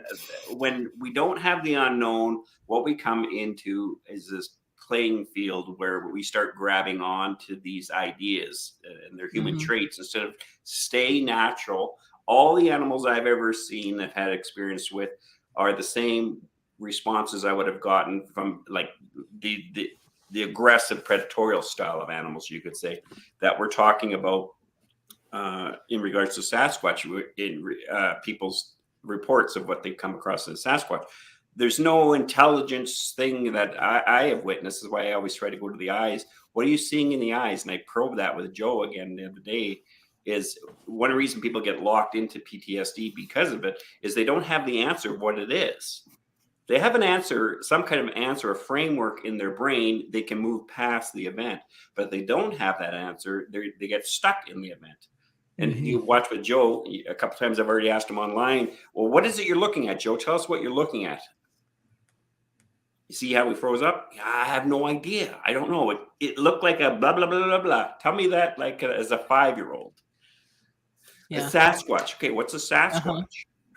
Speaker 3: when we don't have the unknown, what we come into is this playing field where we start grabbing on to these ideas and their human traits instead of stay natural. All the animals I've ever seen that had experience with are the same responses I would have gotten from like the aggressive predatorial style of animals, you could say, that we're talking about in regards to Sasquatch in people's reports of what they've come across in Sasquatch. There's no intelligence thing that I have witnessed. This is why I always try to go to the eyes. What are you seeing in the eyes? And I probed that with Joe again the other day. Is one reason people get locked into PTSD because of it is they don't have the answer of what it is. They have an answer, some kind of answer, a framework in their brain. They can move past the event, but if they don't have that answer, they get stuck in the event. And you watch with Joe, a couple times I've already asked him online, well, what is it you're looking at, Joe? Tell us what you're looking at. You see how we froze up? Yeah, I have no idea. I don't know. It looked like a blah, blah, blah, blah, blah. Tell me that like as a 5-year-old. Yeah. A Sasquatch. Okay, what's a Sasquatch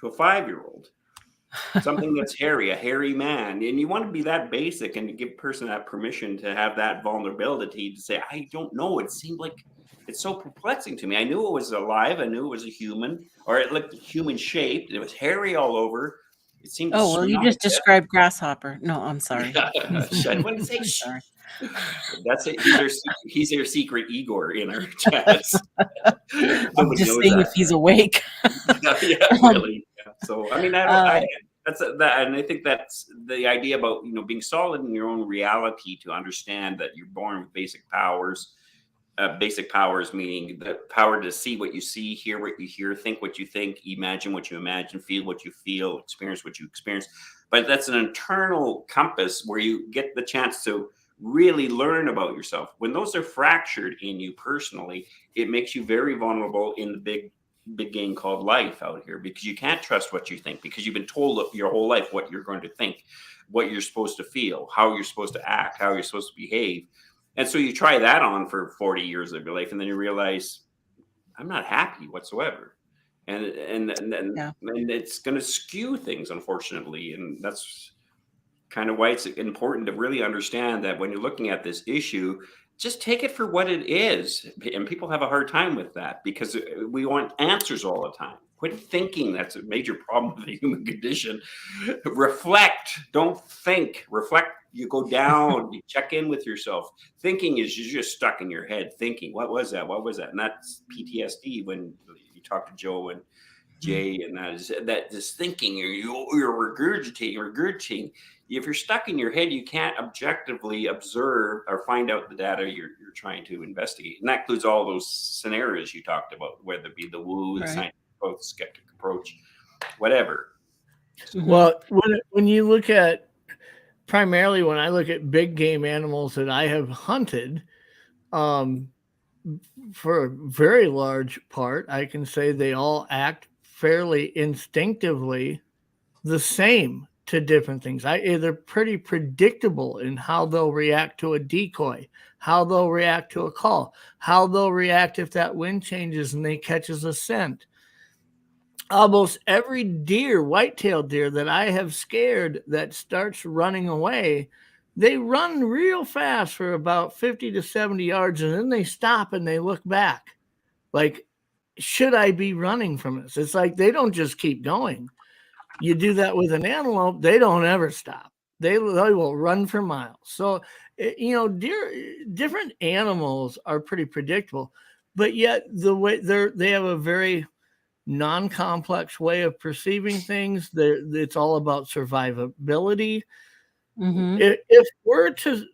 Speaker 3: to a 5-year-old? Something that's hairy, a hairy man. And you want to be that basic and to give a person that permission to have that vulnerability to say, I don't know. It seemed like it's so perplexing to me. I knew it was alive. I knew it was a human, or it looked human shaped. It was hairy all over. It seemed.
Speaker 1: Oh, well, you just described grasshopper. No, I'm sorry.
Speaker 3: I wouldn't say sorry. That's it. He's their secret Igor in our chats.
Speaker 1: I'm just saying if he's awake.
Speaker 3: Yeah, really. Yeah. So I mean, and I think that's the idea about being solid in your own reality to understand that you're born with basic powers. basic powers, meaning the power to see what you see, hear what you hear, think what you think, imagine what you imagine, feel what you feel, experience what you experience. But that's an internal compass where you get the chance to really learn about yourself. When those are fractured in you personally, it makes you very vulnerable in the big game called life out here, because you can't trust what you think, because you've been told your whole life what you're going to think, what you're supposed to feel, how you're supposed to act, how you're supposed to behave. And so you try that on for 40 years of your life, and then you realize, I'm not happy whatsoever. And it's going to skew things, unfortunately. And that's kind of why it's important to really understand that when you're looking at this issue, just take it for what it is. And people have a hard time with that because we want answers all the time. Quit thinking. That's a major problem with the human condition. Reflect. Don't think. Reflect. You go down, you check in with yourself. Thinking is you're just stuck in your head thinking, what was that? What was that? And that's PTSD. When you talk to Joe and Jay, and that this thinking, you're regurgitating. If you're stuck in your head, you can't objectively observe or find out the data you're trying to investigate. And that includes all those scenarios you talked about, whether it be the woo, the scientific approach, the skeptic approach, whatever.
Speaker 2: Well, when you look at, primarily when I look at big game animals that I have hunted, for a very large part, I can say they all act fairly instinctively the same to different things. They're pretty predictable in how they'll react to a decoy, how they'll react to a call, how they'll react if that wind changes and they catches a scent. Almost every deer, white-tailed deer that I have scared that starts running away, they run real fast for about 50 to 70 yards, and then they stop and they look back. Like, should I be running from this? It's like they don't just keep going. You do that with an antelope, they don't ever stop. They will run for miles. So, different animals are pretty predictable, but yet the way they have a very non-complex way of perceiving things. It's all about survivability. Mm-hmm. If we're to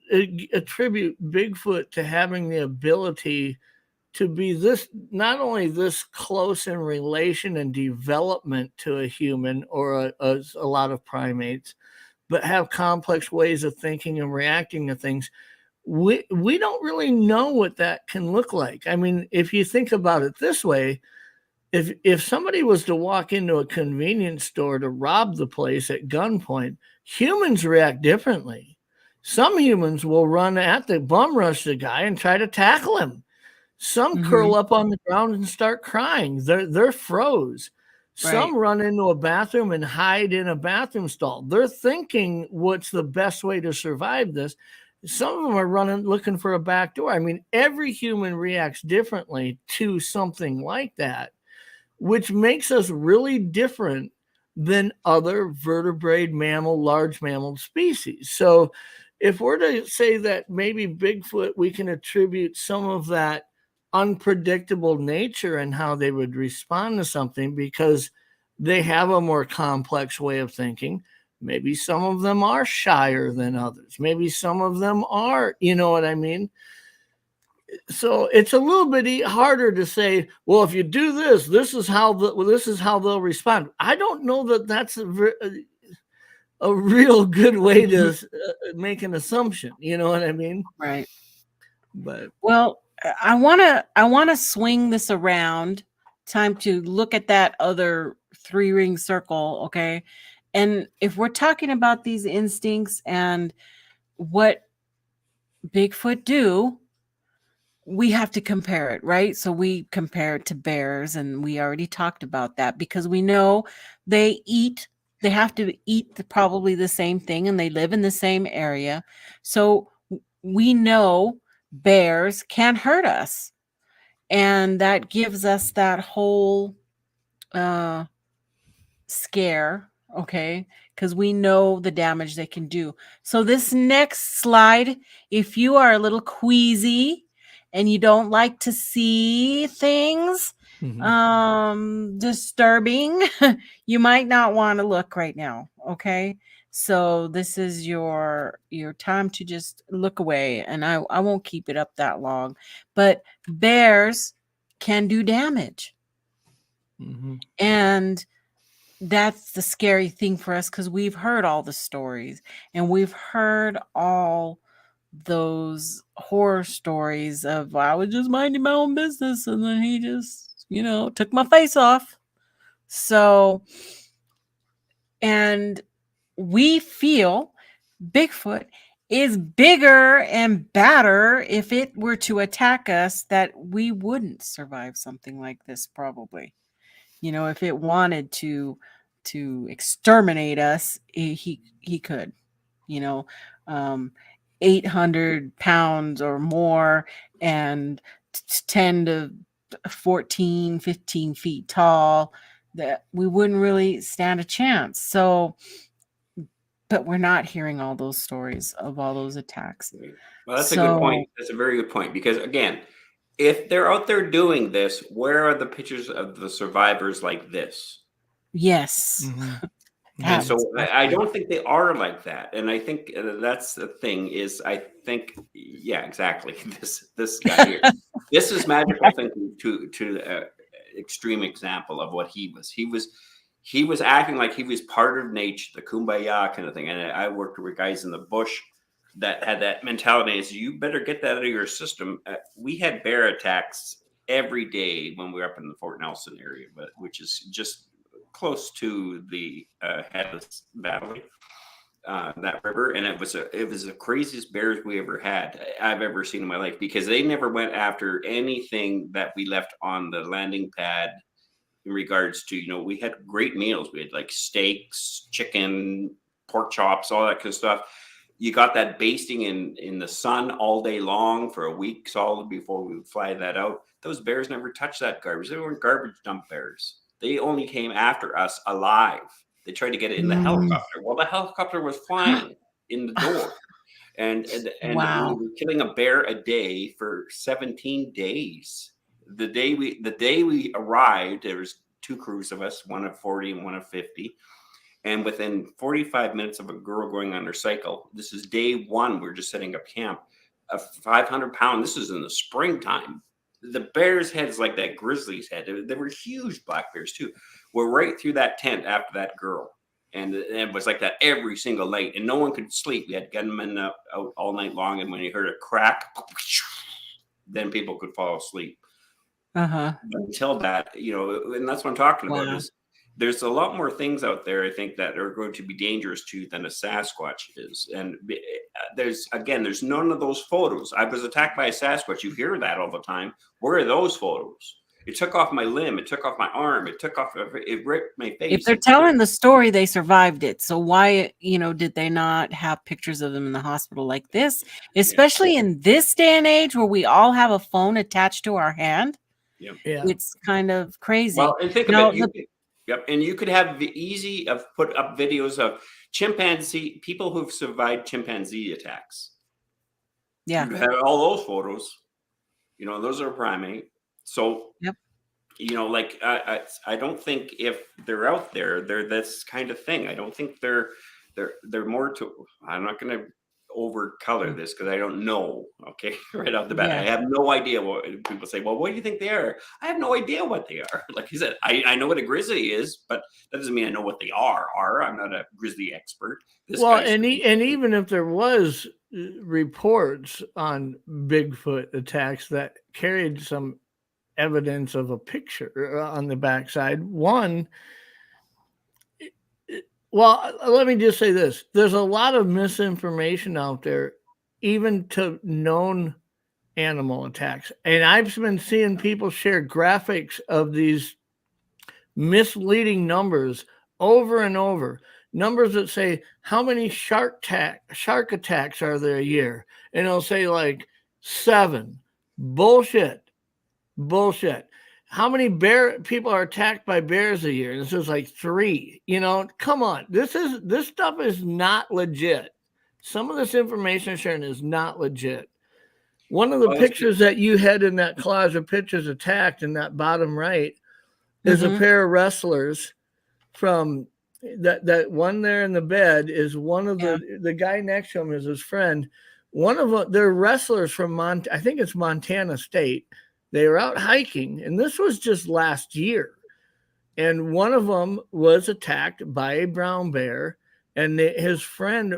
Speaker 2: attribute Bigfoot to having the ability to be this, not only this close in relation and development to a human or a lot of primates, but have complex ways of thinking and reacting to things, we don't really know what that can look like. I mean, if you think about it this way, if somebody was to walk into a convenience store to rob the place at gunpoint, humans react differently. Some humans will run at the bum rush the guy and try to tackle him. Some curl up on the ground and start crying. They're froze. Right. Some run into a bathroom and hide in a bathroom stall. They're thinking, what's the best way to survive this? Some of them are running, looking for a back door. I mean, every human reacts differently to something like that, which makes us really different than other vertebrate mammal, large mammal species. So if we're to say that maybe Bigfoot, we can attribute some of that unpredictable nature and how they would respond to something because they have a more complex way of thinking. Maybe some of them are shyer than others. Maybe some of them are, you know what I mean? So it's a little bit harder to say, well, if you do this, this is how they'll respond. I don't know that that's a real good way to make an assumption. You know what I mean?
Speaker 1: Right.
Speaker 2: But
Speaker 1: well, I want to swing this around. Time to look at that other 3-ring circle. Okay. And if we're talking about these instincts and what Bigfoot do, we have to compare it, right? So we compare it to bears, and we already talked about that because we know they have to eat probably the same thing, and they live in the same area. So we know bears can hurt us, and that gives us that whole scare, okay? Because we know the damage they can do. So this next slide, if you are a little queasy and you don't like to see things disturbing, you might not want to look right now, okay? So this is your time to just look away, and I won't keep it up that long. But bears can do damage.
Speaker 2: Mm-hmm.
Speaker 1: And that's the scary thing for us, because we've heard all the stories, and we've heard all those horror stories of, I was just minding my own business and then he just, took my face off. So, and we feel Bigfoot is bigger and badder. If it were to attack us, that we wouldn't survive something like this, probably. If it wanted to exterminate us, he could. 800 pounds or more, and 10 to 14, 15 feet tall, that we wouldn't really stand a chance. So, but we're not hearing all those stories of all those attacks.
Speaker 3: Well, that's a good point. That's a very good point, because again, if they're out there doing this, where are the pictures of the survivors like this?
Speaker 1: Yes.
Speaker 2: Mm-hmm.
Speaker 3: And so I don't think they are like that. And I think that's the thing is, I think, yeah, exactly. This guy here, this is magical thinking to extreme example of what he was. He was acting like he was part of nature, the kumbaya kind of thing. And I worked with guys in the bush that had that mentality, is you better get that out of your system. We had bear attacks every day when we were up in the Fort Nelson area, which is just close to the Headless Valley, that river, and it was the craziest bears I've ever seen in my life, because they never went after anything that we left on the landing pad. In regards to, we had great meals. We had like steaks, chicken, pork chops, all that kind of stuff. You got that basting in the sun all day long for a week solid before we would fly that out. Those bears never touched that garbage. They weren't garbage dump bears. They only came after us alive. They tried to get it in the helicopter. Well, the helicopter was flying in the door. And
Speaker 1: wow.
Speaker 3: We were killing a bear a day for 17 days. The day we arrived, there was 2 crews of us, one of 40 and one of 50. And within 45 minutes of a girl going on her cycle, this is day 1, we're just setting up camp, a 500-pound, this is in the springtime. The bear's head is like that grizzly's head. They were huge black bears too. We're right through that tent after that girl. And it was like that every single night. And no one could sleep. We had gunmen out all night long. And when you heard a crack, then people could fall asleep.
Speaker 1: Uh-huh.
Speaker 3: But until that, and that's what I'm talking about, is there's a lot more things out there, I think, that are going to be dangerous to you than a Sasquatch is. And there's none of those photos. I was attacked by a Sasquatch. You hear that all the time. Where are those photos? It took off my limb. It took off my arm. It ripped my face.
Speaker 1: If they're telling the story, they survived it. So why, did they not have pictures of them in the hospital like this? Especially in this day and age where we all have a phone attached to our hand.
Speaker 3: Yeah.
Speaker 1: It's kind of crazy.
Speaker 3: Well, and think about it. Yep, and you could have the easy of put up videos of people who've survived chimpanzee attacks.
Speaker 1: Yeah,
Speaker 3: you have all those photos. Those are primate. So,
Speaker 1: yep.
Speaker 3: I don't think if they're out there, they're this kind of thing. I don't think they're more to. I'm not going to overcolor this because I don't know. Okay, right off the bat, I have no idea what people say. Well, what do you think they are? I have no idea what they are. Like you said, I know what a grizzly is, but that doesn't mean I know what they are. I'm not a grizzly expert.
Speaker 2: And even if there was reports on Bigfoot attacks that carried some evidence of a picture on the backside, well, let me just say this. There's a lot of misinformation out there, even to known animal attacks. And I've been seeing people share graphics of these misleading numbers over and over. Numbers that say, how many shark attacks are there a year? And it'll say like 7. Bullshit. How many people are attacked by bears a year? And this is like 3. Come on. This stuff is not legit. Some of this information sharing is not legit. One of the pictures that you had in that collage of pictures attacked in that bottom right is a pair of wrestlers from that one there in the bed is one of the guy next to him is his friend. One of them, they're wrestlers from I think it's Montana State. They were out hiking, and this was just last year. And one of them was attacked by a brown bear, and his friend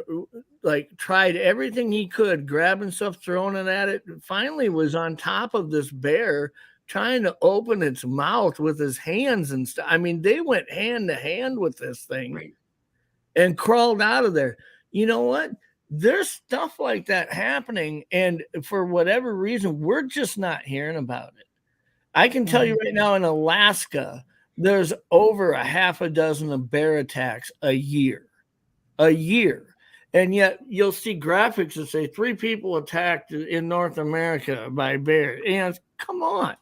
Speaker 2: like tried everything he could, grabbing stuff, throwing it at it. Finally, was on top of this bear, trying to open its mouth with his hands and stuff. I mean, they went hand to hand with this thing and crawled out of there. You know what? There's stuff like that happening, and for whatever reason, we're just not hearing about it. I can tell you right now in Alaska, there's over a half a dozen of bear attacks a year. And yet you'll see graphics that say 3 people attacked in North America by bears. And come on.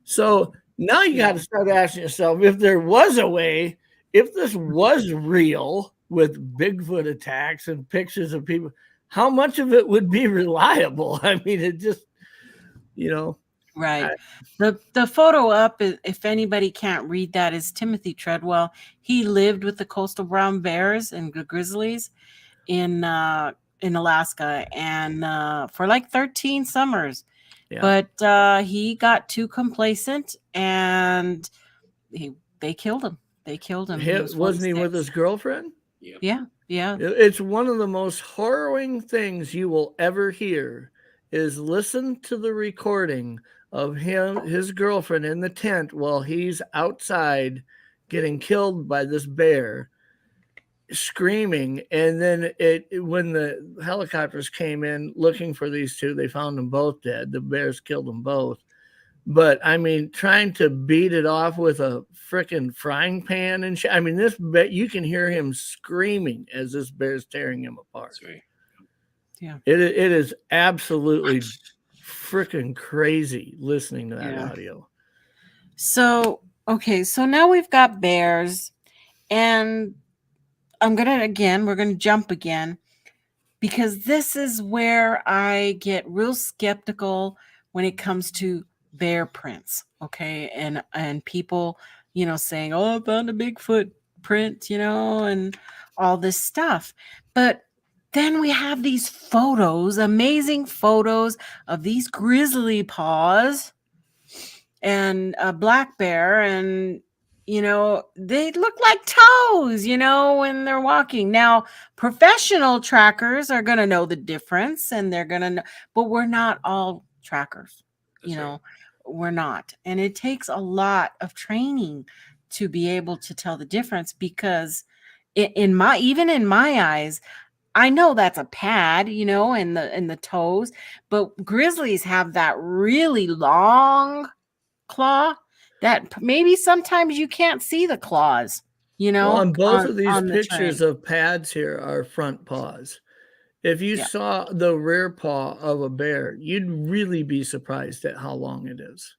Speaker 2: So now you got to start asking yourself, if there was a way, if this was real with Bigfoot attacks and pictures of people, how much of it would be reliable? I mean, it just,
Speaker 1: Right. The photo up, if anybody can't read that, is Timothy Treadwell. He lived with the coastal brown bears and the grizzlies in Alaska, and for like 13 summers. Yeah. But he got too complacent, and they killed him.
Speaker 2: Wasn't he with his girlfriend?
Speaker 1: Yeah.
Speaker 2: It's one of the most harrowing things you will ever hear is listen to the recording of his girlfriend in the tent while he's outside getting killed by this bear, screaming. And then when the helicopters came in looking for these two, they found them both dead. The bears killed them both. But I mean, trying to beat it off with a freaking frying pan and shit. I mean, you can hear him screaming as this bear's tearing him apart.
Speaker 3: That's right.
Speaker 1: Yeah,
Speaker 2: it is absolutely freaking crazy listening to that audio.
Speaker 1: So now we've got bears, and we're gonna jump again, because this is where I get real skeptical when it comes to bear prints. Okay, and people, saying, "Oh, I found a Bigfoot print," and all this stuff, but then we have these photos, amazing photos of these grizzly paws and a black bear, and they look like toes, when they're walking. Now, professional trackers are going to know the difference, and they're going to know, but we're not all trackers. Right. We're not. And it takes a lot of training to be able to tell the difference, because even in my eyes, I know that's a pad, in the toes, but grizzlies have that really long claw that maybe sometimes you can't see the claws,
Speaker 2: on both of these pictures of pads here are front paws. If you saw the rear paw of a bear, you'd really be surprised at how long it is.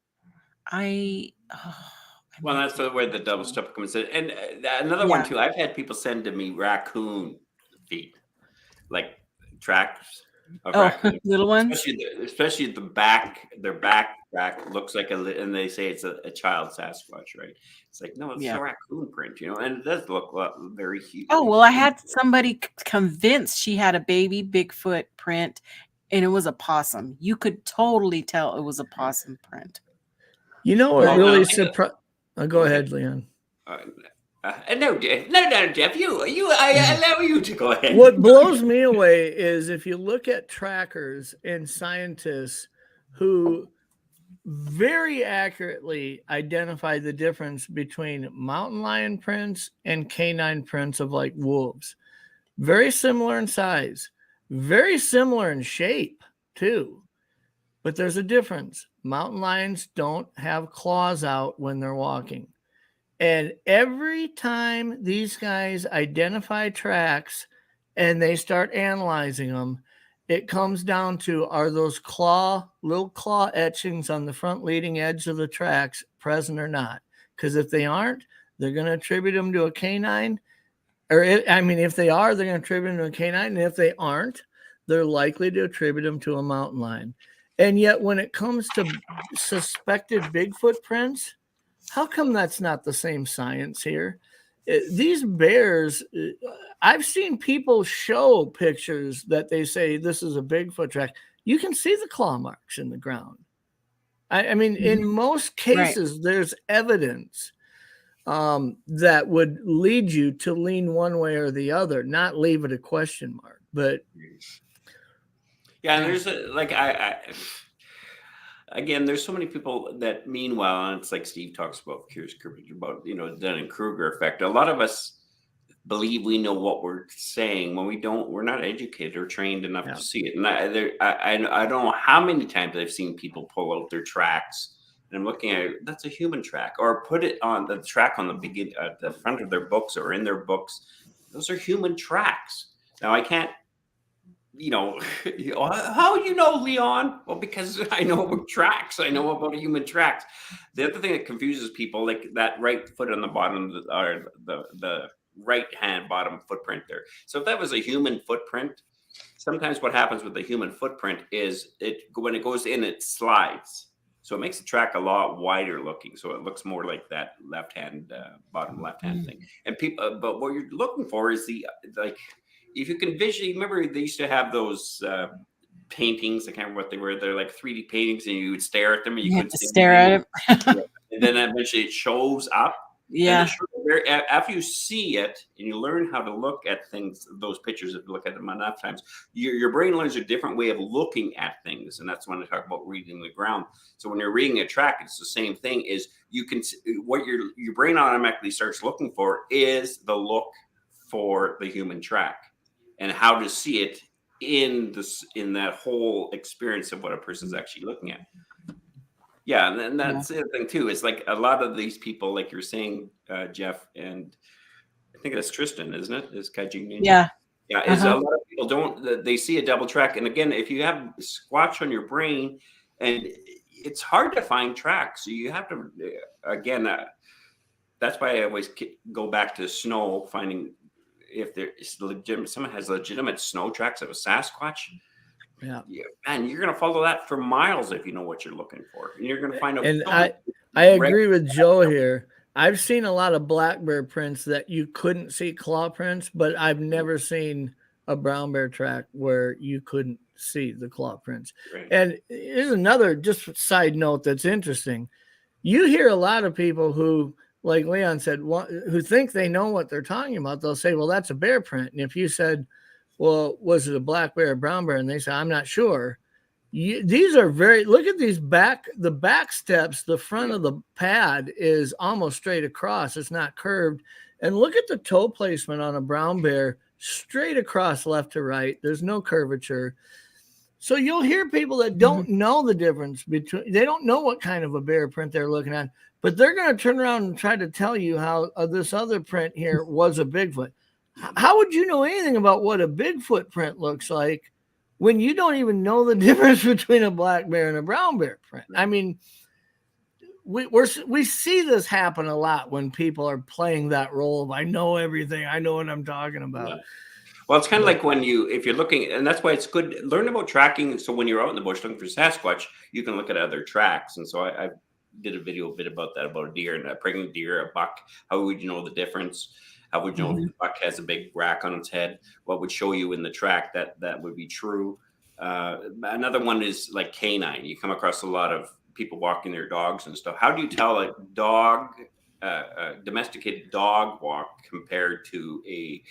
Speaker 3: Well, that's where the double step comes in. And another one too, I've had people send to me raccoon feet, like tracks of raccoons.
Speaker 1: Little ones,
Speaker 3: especially the back. Their back looks like and they say it's a child Sasquatch, right? It's like, no, it's a raccoon print, and it does look very huge.
Speaker 1: Oh, well, I had somebody convinced she had a baby Bigfoot print, and it was a possum. You could totally tell it was a possum print.
Speaker 2: What really surprised? Go ahead, Leon.
Speaker 3: No, Jeff, I allow you to go ahead.
Speaker 2: What blows me away is if you look at trackers and scientists who very accurately identify the difference between mountain lion prints and canine prints of like wolves. Very similar in size, very similar in shape too. But there's a difference. Mountain lions don't have claws out when they're walking. And every time these guys identify tracks and they start analyzing them, it comes down to, are those little claw etchings on the front leading edge of the tracks present or not? Because if they aren't, they're going to attribute them to a canine. If they are, they're going to attribute them to a canine. And if they aren't, they're likely to attribute them to a mountain lion. And yet when it comes to suspected Bigfoot prints, how come that's not the same science here? these bears, I've seen people show pictures that they say this is a Bigfoot track. You can see the claw marks in the ground. I mean, in most cases, there's evidence that would lead you to lean one way or the other, not leave it a question mark. But
Speaker 3: yeah, and there's again, there's so many people that mean well, and it's like Steve talks about, curious about, Dunning-Kruger effect. A lot of us believe we know what we're saying when we don't. We're not educated or trained enough to see it. And I don't know how many times I've seen people pull out their tracks, and I'm looking at it, that's a human track, or put it on the track on the front of their books or in their books. Those are human tracks. Now I can't. How Leon? Well, because I know about tracks. I know about human tracks. The other thing that confuses people, like that right foot on the bottom, or the right hand bottom footprint there. So if that was a human footprint, sometimes what happens with the human footprint is when it goes in, it slides. So it makes the track a lot wider looking. So it looks more like that left hand, bottom left hand thing. And people, but what you're looking for is if you can visually, remember they used to have those paintings. I can't remember what they were. They're like 3D paintings, and you would stare at them, and you couldn't
Speaker 1: stare at it.
Speaker 3: And then eventually it shows up.
Speaker 1: Yeah.
Speaker 3: After you see it and you learn how to look at things, those pictures, if you look at them enough times, your brain learns a different way of looking at things. And that's when I talk about reading the ground. So when you're reading a track, it's the same thing. Is you can what your brain automatically starts looking for is the look for the human track and how to see it in that whole experience of what a person's actually looking at. Yeah, and then that's the other thing too. It's like a lot of these people, like you're saying, Jeff, and I think that's Tristan, isn't it? Is Kaiji Ninja?
Speaker 1: Yeah.
Speaker 3: Yeah, a lot of people they see a double track. And again, if you have Squatch on your brain, and it's hard to find tracks. So you have to, again, that's why I always go back to snow, finding if there is someone has legitimate snow tracks of a Sasquatch. Yeah, man, you're going to follow that for miles if you know what you're looking for, and you're going to find out.
Speaker 2: And I agree with Joe here. I've seen a lot of black bear prints that you couldn't see claw prints, but I've never seen a brown bear track where you couldn't see the claw prints. Right. And here's another just side note that's interesting. You hear a lot of people who, like Leon said, who think they know what they're talking about. They'll say, well, that's a bear print. And if you said, well, was it a black bear or brown bear? And they say, I'm not sure. These are look at these the back steps. The front of the pad is almost straight across. It's not curved. And look at the toe placement on a brown bear, straight across left to right. There's no curvature. So you'll hear people that don't know the difference between, they don't know what kind of a bear print they're looking at, but they're going to turn around and try to tell you how this other print here was a Bigfoot. How would you know anything about what a Bigfoot print looks like when you don't even know the difference between a black bear and a brown bear print? I mean, we see this happen a lot when people are playing that role of I know everything, I know what I'm talking about. Yeah.
Speaker 3: Well, it's kind of like if you're looking, and that's why it's good, learn about tracking. So when you're out in the bush looking for Sasquatch, you can look at other tracks. And so I did a video bit about that, about a deer and a pregnant deer, a buck. How would you know the difference? How would you know if the buck has a big rack on its head? What would show you in the track that would be true? Another one is like canine. You come across a lot of people walking their dogs and stuff. How do you tell a dog, domesticated dog walk compared to a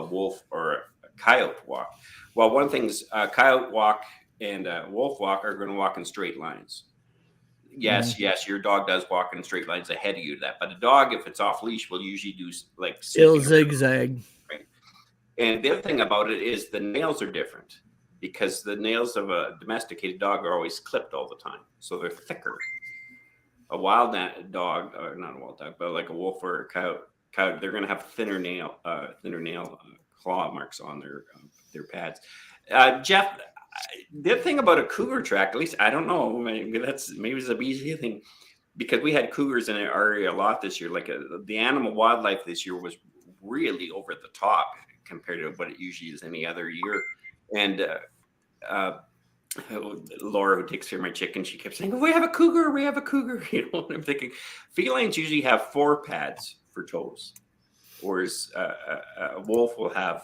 Speaker 3: wolf or a coyote walk? Well, one thing is coyote walk and wolf walk are going to walk in straight lines. Yes, your dog does walk in straight lines ahead of you. But a dog, if it's off leash, will usually do like
Speaker 2: it'll zigzag.
Speaker 3: Right? And the other thing about it is the nails are different because the nails of a domesticated dog are always clipped all the time, so they're thicker. A wild dog, or not a wild dog, but like a wolf or a coyote, they're going to have thinner nail claw marks on their pads. Jeff, the other thing about a cougar track, at least I don't know, maybe it's a BC thing, because we had cougars in our area a lot this year. Like the animal wildlife this year was really over the top compared to what it usually is any other year. And Laura, who takes care of my chicken, she kept saying, we have a cougar. You know, and I'm thinking felines usually have 4 pads for toes. whereas a wolf will have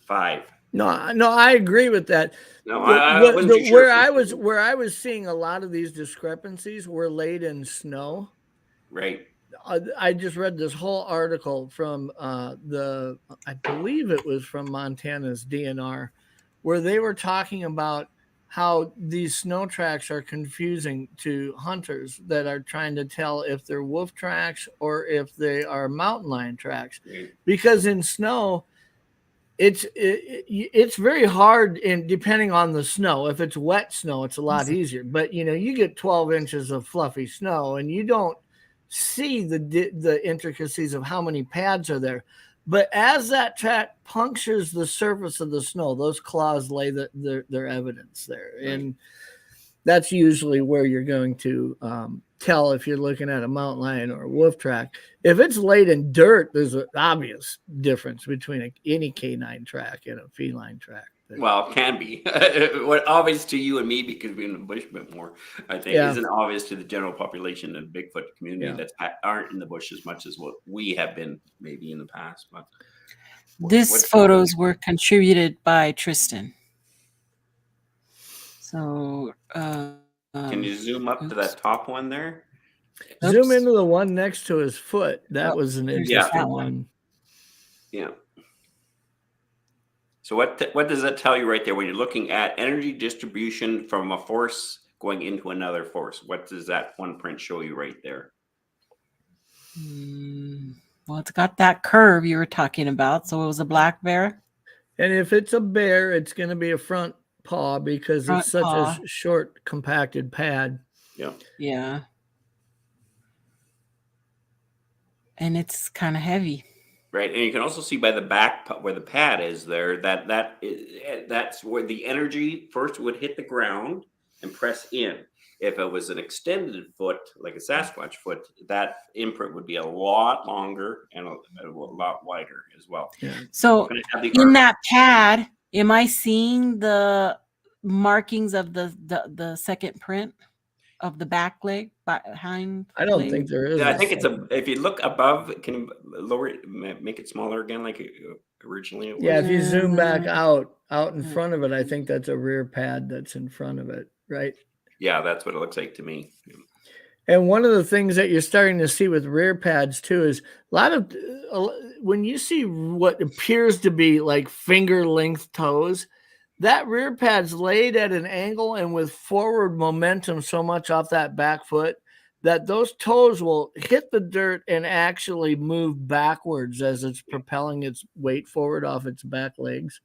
Speaker 3: 5.
Speaker 2: No, I agree with that.
Speaker 3: No, I wasn't too sure.
Speaker 2: Where I was seeing a lot of these discrepancies were laid in snow.
Speaker 3: Right.
Speaker 2: I just read this whole article from I believe it was from Montana's DNR, where they were talking about how these snow tracks are confusing to hunters that are trying to tell if they're wolf tracks or if they are mountain lion tracks. Right. Because in snow, it's very hard, in depending on the snow. If it's wet snow, it's a lot easier. But you get 12 inches of fluffy snow, and you don't see the intricacies of how many pads are there. But as that track punctures the surface of the snow, those claws lay their evidence there. Right. And that's usually where you're going to tell if you're looking at a mountain lion or a wolf track. If it's laid in dirt, there's an obvious difference between any canine track and a feline track.
Speaker 3: Well, it can be. What obvious to you and me, because we're in the bush a bit more, I think, isn't obvious to the general population and Bigfoot community that aren't in the bush as much as what we have been maybe in the past. But
Speaker 1: these photos were contributed by Tristan. So
Speaker 3: can you zoom up to that top one there?
Speaker 2: Zoom into the one next to his foot. That was an interesting one.
Speaker 3: Yeah. So what does that tell you right there when you're looking at energy distribution from a force going into another force? What does that one print show you right there?
Speaker 1: Well, it's got that curve you were talking about. So it was a black bear.
Speaker 2: And if it's a bear, it's going to be a front paw because it's such a short, compacted pad.
Speaker 3: Yeah.
Speaker 1: Yeah. And it's kind of heavy.
Speaker 3: Right, and you can also see by the back where the pad is there that's where the energy first would hit the ground and press in. If it was an extended foot, like a Sasquatch foot, that imprint would be a lot longer and a lot wider as well.
Speaker 2: Yeah.
Speaker 1: So in that pad, am I seeing the markings of the second print of the back leg behind?
Speaker 2: I don't think there is.
Speaker 3: Yeah, I think it's if you look above, can you lower it, make it smaller again, like originally it was?
Speaker 2: Yeah, if you zoom back out in front of it, I think that's a rear pad that's in front of it, right?
Speaker 3: Yeah, that's what it looks like to me.
Speaker 2: And one of the things that you're starting to see with rear pads too is a lot of when you see what appears to be like finger length toes, that rear pad's laid at an angle and with forward momentum so much off that back foot that those toes will hit the dirt and actually move backwards as it's propelling its weight forward off its back legs.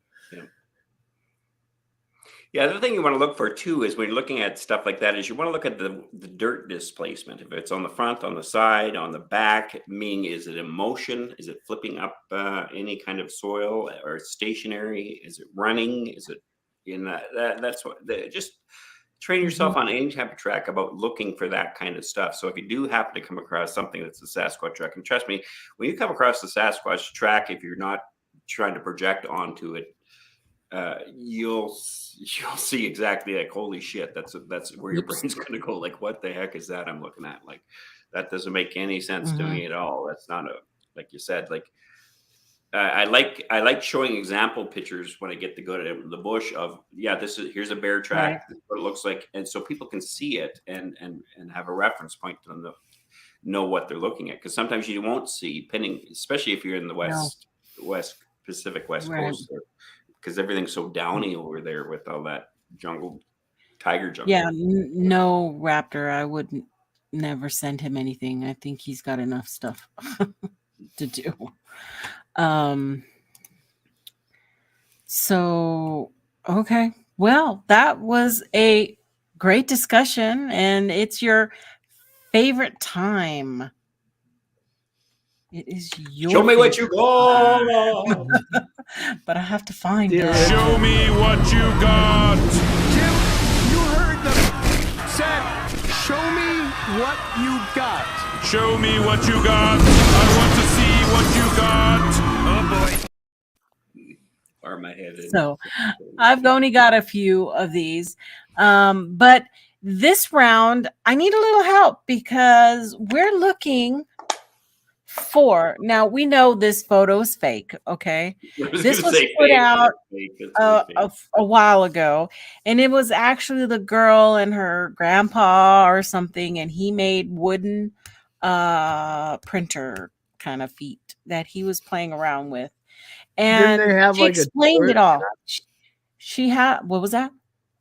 Speaker 3: Yeah, the other thing you want to look for too is when you're looking at stuff like that is you want to look at the dirt displacement. If it's on the front, on the side, on the back, meaning is it in motion? Is it flipping up any kind of soil or stationary? Is it running? Is it in that's what just train yourself on any type of track about looking for that kind of stuff. So if you do happen to come across something that's a Sasquatch track, and trust me, when you come across the Sasquatch track, if you're not trying to project onto it, you'll see exactly like, holy shit, that's where your brain's going to go. Like, what the heck is that I'm looking at? Like, that doesn't make any sense to me at all. That's not like you said, like, I like showing example pictures when I get to go to the bush of, here's a bear track, right. This is what it looks like. And so people can see it and have a reference point to know what they're looking at. Cause sometimes you won't see especially if you're in the Pacific West Coast, because everything's so downy over there with all that tiger jungle.
Speaker 1: Yeah. No raptor. I would never send him anything. I think he's got enough stuff to do. So, okay. Well, that was a great discussion, and it's your favorite time. It is your
Speaker 3: Show me what you got.
Speaker 1: But I have to find it.
Speaker 4: Show me what you got. Jim, you heard them said, show me what you got. Show me what you got. I want to see what you got. Oh boy.
Speaker 3: Far my head in.
Speaker 1: So I've only got a few of these. But this round, I need a little help because we're looking 4. Now we know this photo is fake. Okay, this was put out a while ago, and it was actually the girl and her grandpa or something, and he made wooden printer kind of feet that he was playing around with, and
Speaker 2: Didn't they have
Speaker 1: she
Speaker 2: like
Speaker 1: explained it all. She had, what was that?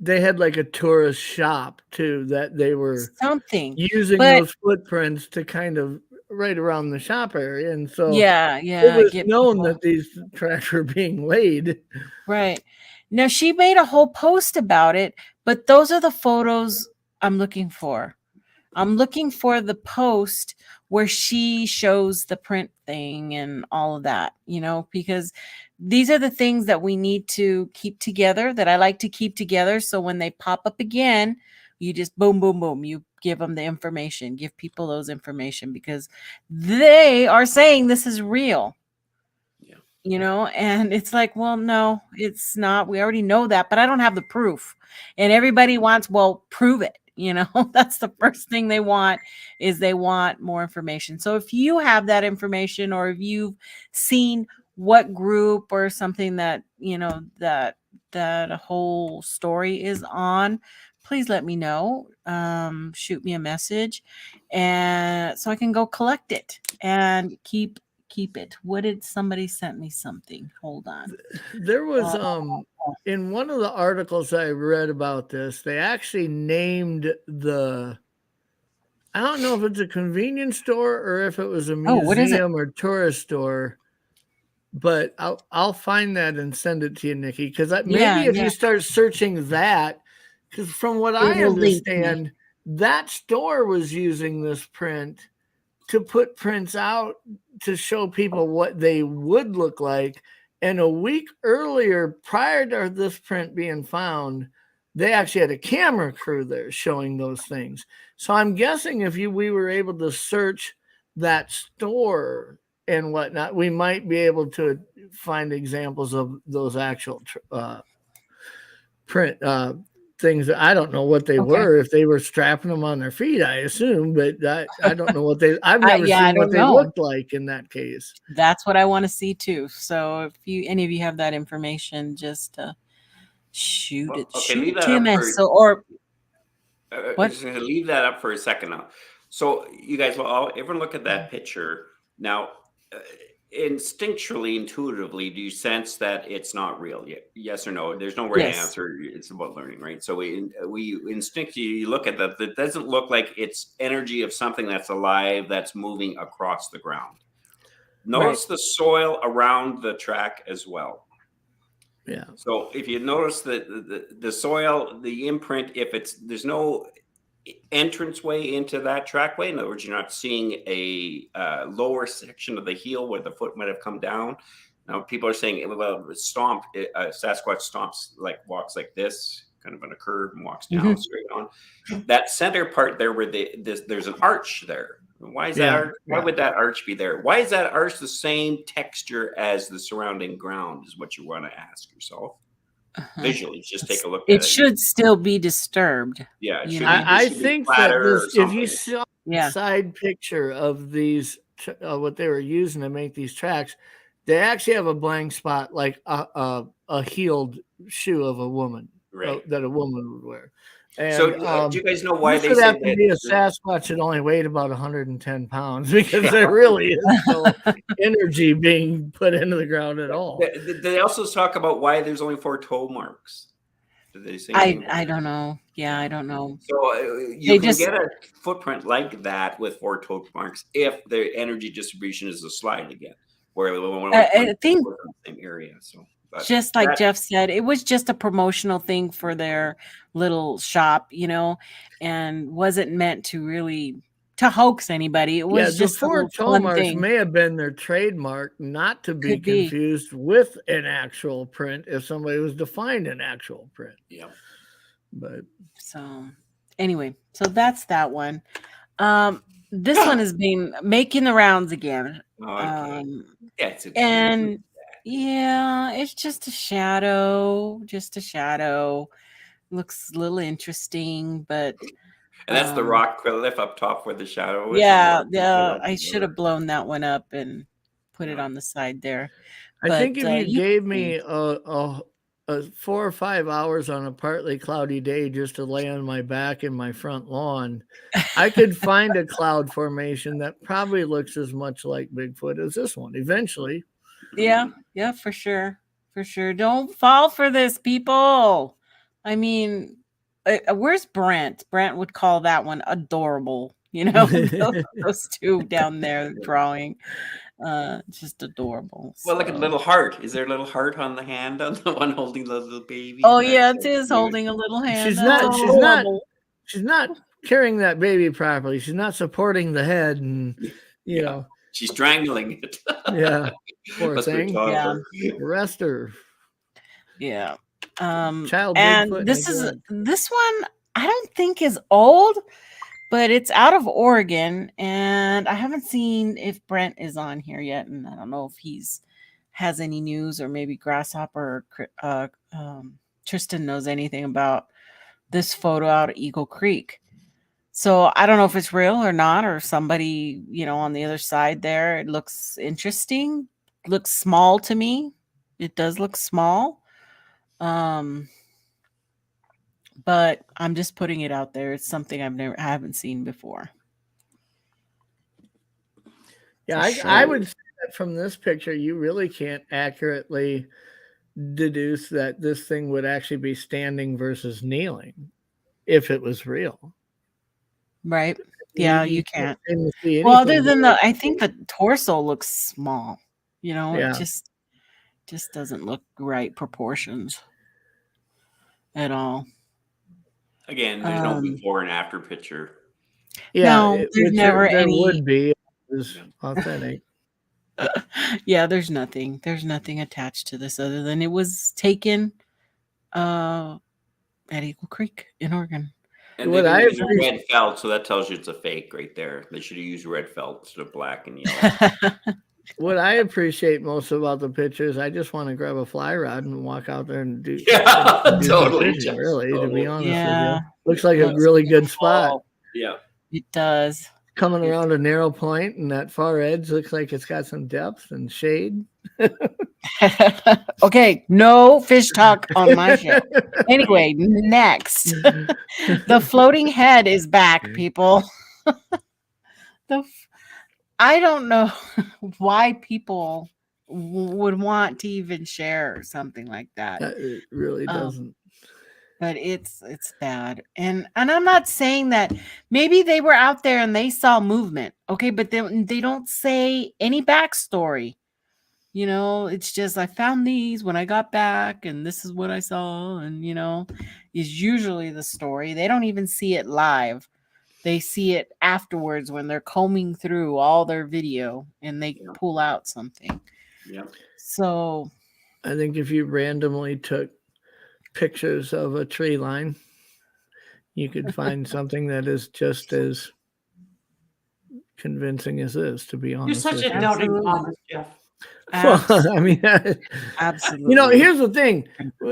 Speaker 2: They had like a tourist shop too, that they were
Speaker 1: something
Speaker 2: using those footprints to kind of right around the shop area. And so it was known that these tracks were being laid.
Speaker 1: Right. Now she made a whole post about it, but those are the photos I'm looking for. I'm looking for the post where she shows the print thing and all of that, you know, because these are the things that we need to keep together, that I like to keep together. So when they pop up again, you just boom, boom, boom. You give them the information, give people those information, because they are saying this is real.
Speaker 3: Yeah.
Speaker 1: You know, and it's like, well, no, it's not. We already know that, but I don't have the proof. And everybody wants, well, prove it. You know, that's the first thing they want, is they want more information. So if you have that information, or if you've seen what group or something that, you know, that a whole story is on, please let me know. Shoot me a message, and so I can go collect it and keep it. What did somebody sent me something? Hold on.
Speaker 2: There was in one of the articles I read about this, they actually named the, I don't know if it's a convenience store or if it was a museum or tourist store, but I'll find that and send it to you, Nikki, because maybe if you start searching that, because from what I understand, that store was using this print to put prints out to show people what they would look like. And a week earlier, prior to this print being found, they actually had a camera crew there showing those things. So I'm guessing if we were able to search that store and whatnot, we might be able to find examples of those actual print things. I don't know what they were, if they were strapping them on their feet, I assume, but I don't know what I've never seen what they looked like in that case.
Speaker 1: That's what I want to see too. So if any of you have that information, just shoot it. Shoot it to me. So, or
Speaker 3: what? Just gonna leave that up for a second now. So you guys will everyone look at that picture now. Instinctually, intuitively, do you sense that it's not real yet? Yes or no? There's no right answer. It's about learning, right? So we instinctively look at that. That doesn't look like it's energy of something that's alive, that's moving across the ground. Notice the soil around the track as well.
Speaker 2: Yeah.
Speaker 3: So if you notice the soil, the imprint, there's no entranceway into that trackway. In other words, you're not seeing a lower section of the heel where the foot might have come down. Now people are saying, well, Sasquatch walks like this, kind of on a curve, and walks down straight on. That center part there where there's an arch there. Why is that? Why would that arch be there? Why is that arch the same texture as the surrounding ground? Is what you want to ask yourself. Visually, just take a look at it.
Speaker 1: It should still be disturbed.
Speaker 3: Yeah,
Speaker 2: I think that if you saw a side picture of these, what they were using to make these tracks, they actually have a blank spot, like a heeled shoe of a woman, that a woman would wear. And,
Speaker 3: so, do you guys know why they
Speaker 2: say that? To be a Sasquatch that only weighed about 110 pounds, because there really is no energy being put into the ground at all.
Speaker 3: They also talk about why there's only 4 toe marks. Did they say?
Speaker 1: I don't know. Yeah, I don't know.
Speaker 3: So you can get a footprint like that with 4 toe marks if the energy distribution is a slide again, where
Speaker 1: I think
Speaker 3: in the same area. So.
Speaker 1: Just like Jeff said, it was just a promotional thing for their little shop, you know, and wasn't meant to really hoax anybody. It was just
Speaker 2: the 4 toe marks may have been their trademark, not to be confused with an actual print if somebody was to find an actual print.
Speaker 3: Yeah.
Speaker 2: But
Speaker 1: so anyway, so that's that one. This one has been making the rounds again. It's just a shadow. Looks a little interesting, but
Speaker 3: And that's the rock cliff up top where the shadow is.
Speaker 1: Yeah, I should have blown that one up and put it on the side there.
Speaker 2: I think if you gave me a 4 or 5 hours on a partly cloudy day just to lay on my back in my front lawn, I could find a cloud formation that probably looks as much like Bigfoot as this one eventually.
Speaker 1: Yeah, for sure. For sure. Don't fall for this, people. I mean, where's Brent? Brent would call that one adorable. You know, those two down there drawing. Just adorable.
Speaker 3: Well, like a little heart. Is there a little heart on the hand on the one holding the little baby?
Speaker 1: Oh yeah, it is holding a little hand.
Speaker 2: She's not carrying that baby properly. She's not supporting the head, and you know,
Speaker 3: she's strangling it.
Speaker 2: Yeah, poor thing.
Speaker 1: Yeah,
Speaker 2: arrest her.
Speaker 1: Yeah.
Speaker 2: Child
Speaker 1: and
Speaker 2: Bigfoot
Speaker 1: this one I don't think is old, but it's out of Oregon, and I haven't seen if Brent is on here yet, and I don't know if he's has any news, or maybe Grasshopper or Tristan knows anything about this photo out of Eagle Creek. So I don't know if it's real or not, or somebody, you know, on the other side there. It looks interesting. Looks small to me. It does look small. But I'm just putting it out there. It's something I haven't seen before.
Speaker 2: Yeah, I would say that from this picture, you really can't accurately deduce that this thing would actually be standing versus kneeling if it was real.
Speaker 1: Right. Yeah, you can't. Well, other than I think the torso looks small. You know, it just doesn't look right proportions at all.
Speaker 3: Again, there's no before and after picture.
Speaker 2: Yeah,
Speaker 1: no, there's never any.
Speaker 2: Would be. It was authentic.
Speaker 1: Yeah, there's nothing. There's nothing attached to this other than it was taken at Eagle Creek in Oregon.
Speaker 3: And they used red felt, so that tells you it's a fake right there. They should have used red felt instead of black and yellow.
Speaker 2: What I appreciate most about the pictures, I just want to grab a fly rod and walk out there and do.
Speaker 3: Yeah, totally.
Speaker 2: Fishing, really, to be honest with you, looks like a really good spot.
Speaker 3: Yeah,
Speaker 1: it does.
Speaker 2: Coming around a narrow point, and that far edge looks like it's got some depth and shade.
Speaker 1: Okay, no fish talk on my show. Anyway, next, the floating head is back, people. I don't know why people would want to even share something like that.
Speaker 2: It really doesn't.
Speaker 1: But it's bad. And I'm not saying that maybe they were out there and they saw movement. Okay, but they don't say any backstory. You know, it's just I found these when I got back and this is what I saw, and you know, is usually the story. They don't even see it live. They see it afterwards when they're combing through all their video and they pull out something.
Speaker 3: Yeah.
Speaker 1: So
Speaker 2: I think if you randomly took pictures of a tree line, you could find something that is just as convincing as this, to be honest.
Speaker 5: You're such a doubting Thomas, Jeff.
Speaker 2: Well, I mean,
Speaker 1: absolutely.
Speaker 2: You know, here's the thing.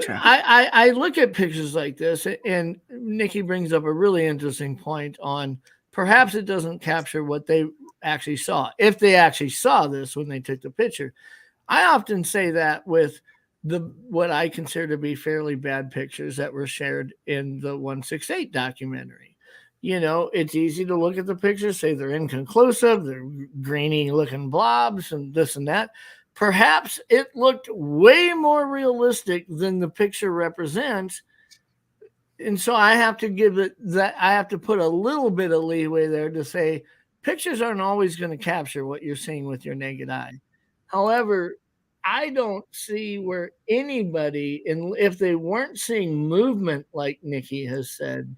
Speaker 2: I look at pictures like this, and Nikki brings up a really interesting point on perhaps it doesn't capture what they actually saw. If they actually saw this when they took the picture, I often say that with what I consider to be fairly bad pictures that were shared in the 168 documentary. You know, it's easy to look at the pictures, say they're inconclusive, they're grainy looking blobs and this and that. Perhaps it looked way more realistic than the picture represents. And so I have to give it that, I have to put a little bit of leeway there to say pictures aren't always going to capture what you're seeing with your naked eye. However, I don't see where anybody, if they weren't seeing movement, like Nikki has said,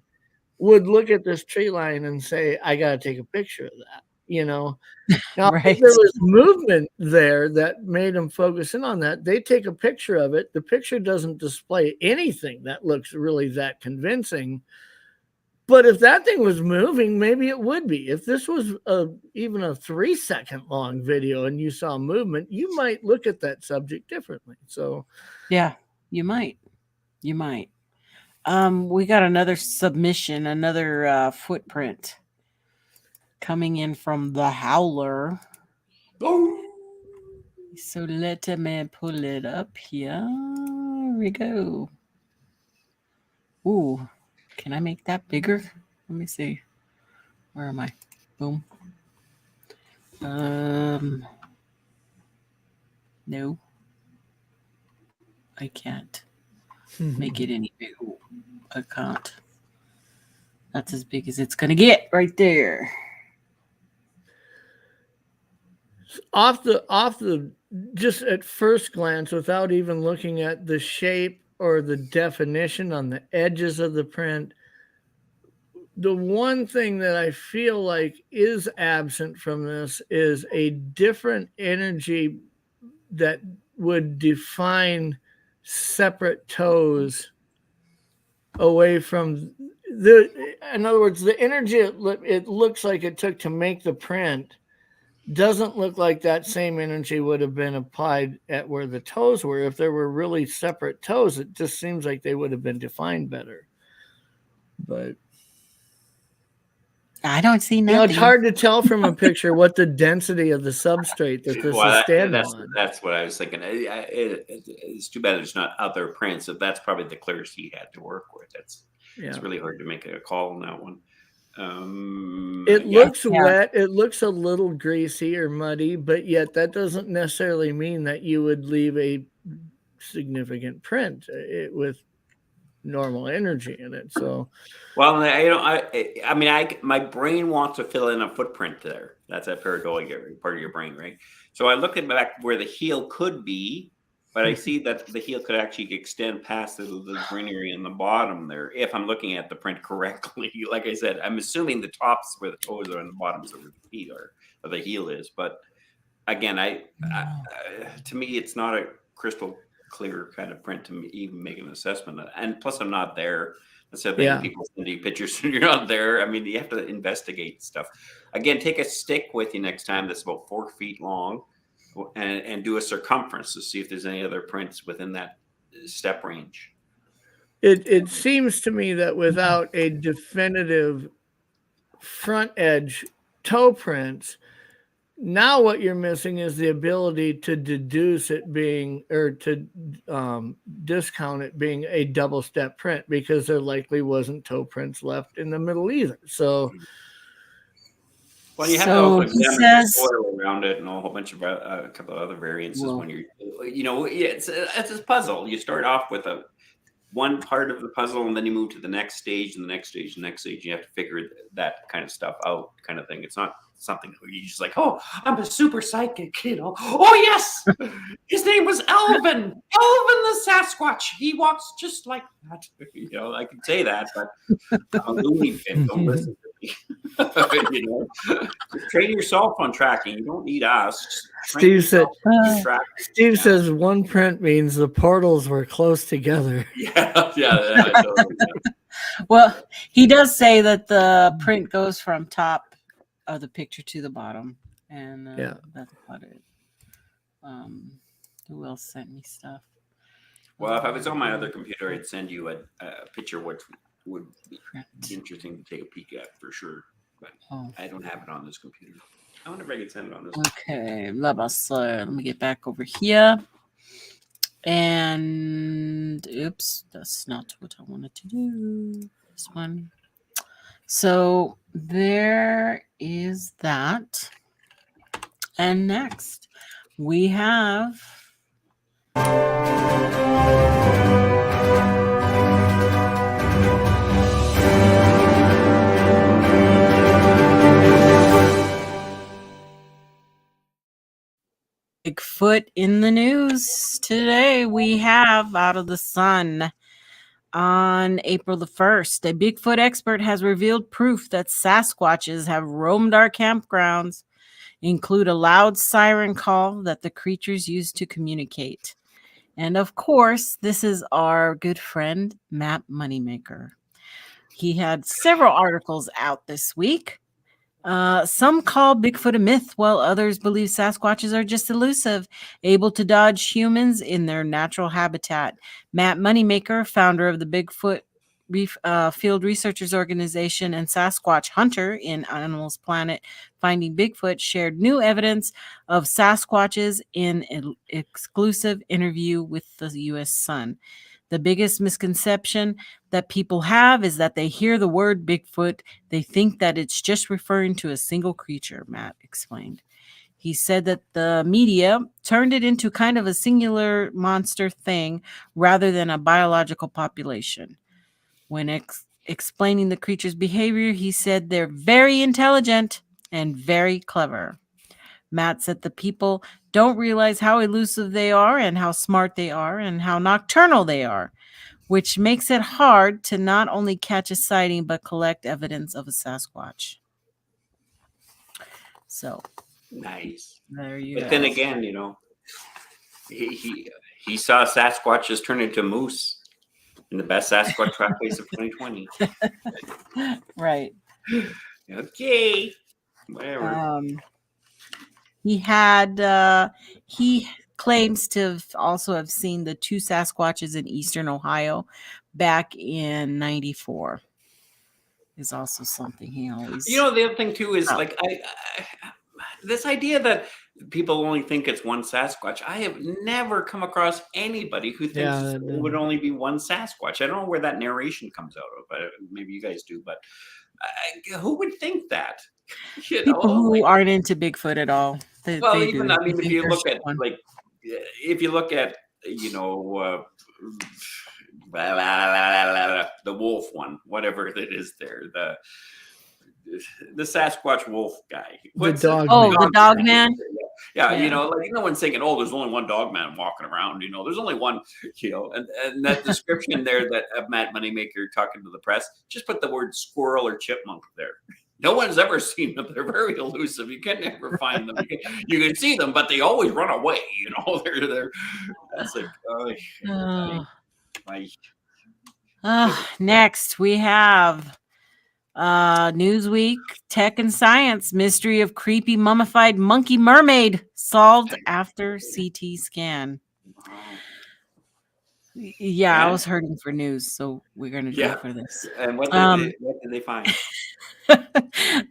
Speaker 2: would look at this tree line and say, I got to take a picture of that. You know, now
Speaker 1: right.
Speaker 2: If there was movement there that made them focus in on that, they take a picture of it. The picture doesn't display anything that looks really that convincing. But if that thing was moving, maybe it would be. If this was even a 3-second long video and you saw movement, you might look at that subject differently. So,
Speaker 1: yeah, you might. We got another submission, another footprint coming in from the Howler.
Speaker 3: Oh.
Speaker 1: So let me pull it up here. Here we go. Ooh, can I make that bigger? Let me see. Where am I? Boom. No. I can't make it any bigger. Ooh, I can't. That's as big as it's gonna get right there.
Speaker 2: Off the just at first glance, without even looking at the shape or the definition on the edges of the print, the one thing that I feel like is absent from this is a different energy that would define separate toes away from in other words, the energy it looks like it took to make the print doesn't look like that same energy would have been applied at where the toes were. If there were really separate toes, it just seems like they would have been defined better. But
Speaker 1: I don't see nothing.
Speaker 2: You know, it's hard to tell from a picture what the density of the substrate that this is standing on.
Speaker 3: That's what I was thinking. It's too bad there's not other prints. So that's probably the clearest he had to work with. It's really hard to make a call on that one.
Speaker 2: It looks wet. It looks a little greasy or muddy, but yet that doesn't necessarily mean that you would leave a significant print with normal energy in it. So,
Speaker 3: well, my brain wants to fill in a footprint there. That's a pareidolia part of your brain, right? So I look at back where the heel could be, but I see that the heel could actually extend past the greenery in the bottom there. If I'm looking at the print correctly, like I said, I'm assuming the tops where the toes are and the bottoms are where the feet are, or the heel is. But again, to me, it's not a crystal clear kind of print to even make an assessment. And plus, I'm not there. Instead of people send you pictures and you're not there. I mean, you have to investigate stuff. Again, take a stick with you next time that's about 4 feet long. And do a circumference to see if there's any other prints within that step range.
Speaker 2: It seems to me that without a definitive front edge toe prints, now what you're missing is the ability to deduce it being, or to discount it being a double step print, because there likely wasn't toe prints left in the middle either. So.
Speaker 3: Well, you have to examine the soil around it and a whole bunch of a couple of other variances when it's a puzzle. You start off with one part of the puzzle and then you move to the next stage and the next stage and the next stage. You have to figure that kind of stuff out, kind of thing. It's not something where you just like, oh, I'm a super psychic, Oh, yes, his name was Elvin. Elvin the Sasquatch. He walks just like that. I can say that, but I'm a loony bin. Don't listen to me. Train yourself on tracking. You don't need us.
Speaker 2: Steve says one print means the portals were close together.
Speaker 1: Well, he does say that the print goes from top of the picture to the bottom, and that's about it. Who else sent me stuff?
Speaker 3: Well, if I was on my other computer, I'd send you a picture which would be interesting to take a peek at for sure. But I don't have it on this computer. I wonder if I could send it on this.
Speaker 1: Okay, let me get back over here. And oops, that's not what I wanted to do. This one. So there is that. And next we have Bigfoot in the news today. We have Out of the Sun. On April the 1st, a Bigfoot expert has revealed proof that Sasquatches have roamed our campgrounds, include a loud siren call that the creatures use to communicate. And of course, this is our good friend, Matt Moneymaker. He had several articles out this week. Some call Bigfoot a myth, while others believe Sasquatches are just elusive, able to dodge humans in their natural habitat. Matt Moneymaker, founder of the Field Researchers Organization and Sasquatch Hunter in Animals Planet Finding Bigfoot shared new evidence of Sasquatches in an exclusive interview with the U.S. Sun. The biggest misconception that people have is that they hear the word Bigfoot, they think that it's just referring to a single creature, Matt explained. He said that the media turned it into kind of a singular monster thing rather than a biological population. When explaining the creature's behavior, he said they're very intelligent and very clever. Matt said the people don't realize how elusive they are and how smart they are and how nocturnal they are, which makes it hard to not only catch a sighting but collect evidence of a Sasquatch. So
Speaker 3: nice.
Speaker 1: There you
Speaker 3: go.
Speaker 1: go.
Speaker 3: Then again, you know, he saw Sasquatches turn into moose in the best Sasquatch track race of 2020.
Speaker 1: Right.
Speaker 3: Okay. Whatever.
Speaker 1: He claims to also have seen the 2 Sasquatches in eastern Ohio back in 94. Is also something he always.
Speaker 3: You know, the other thing too is like I this idea that people only think it's one Sasquatch. I have never come across anybody who thinks it would only be one Sasquatch. I don't know where that narration comes out of, but maybe you guys do. But who would think that?
Speaker 1: People who aren't into Bigfoot at all. They
Speaker 3: even
Speaker 1: do.
Speaker 3: I mean, if you look at you know, the wolf one, whatever it is, there, the Sasquatch wolf guy.
Speaker 1: The dog man.
Speaker 3: Yeah, you know, like no one's thinking, oh, there's only one dog man walking around. You know, there's only one. You know, and that description there that Matt Moneymaker talking to the press, just put the word squirrel or chipmunk there. No one's ever seen them. They're very elusive. You can never find them. You can see them, but they always run away. You know, they're. That's like,
Speaker 1: next we have Newsweek, Tech and Science, mystery of creepy mummified monkey mermaid solved after CT scan. Yeah, I was hurting for news, so we're going to do it for this.
Speaker 3: And what did they find?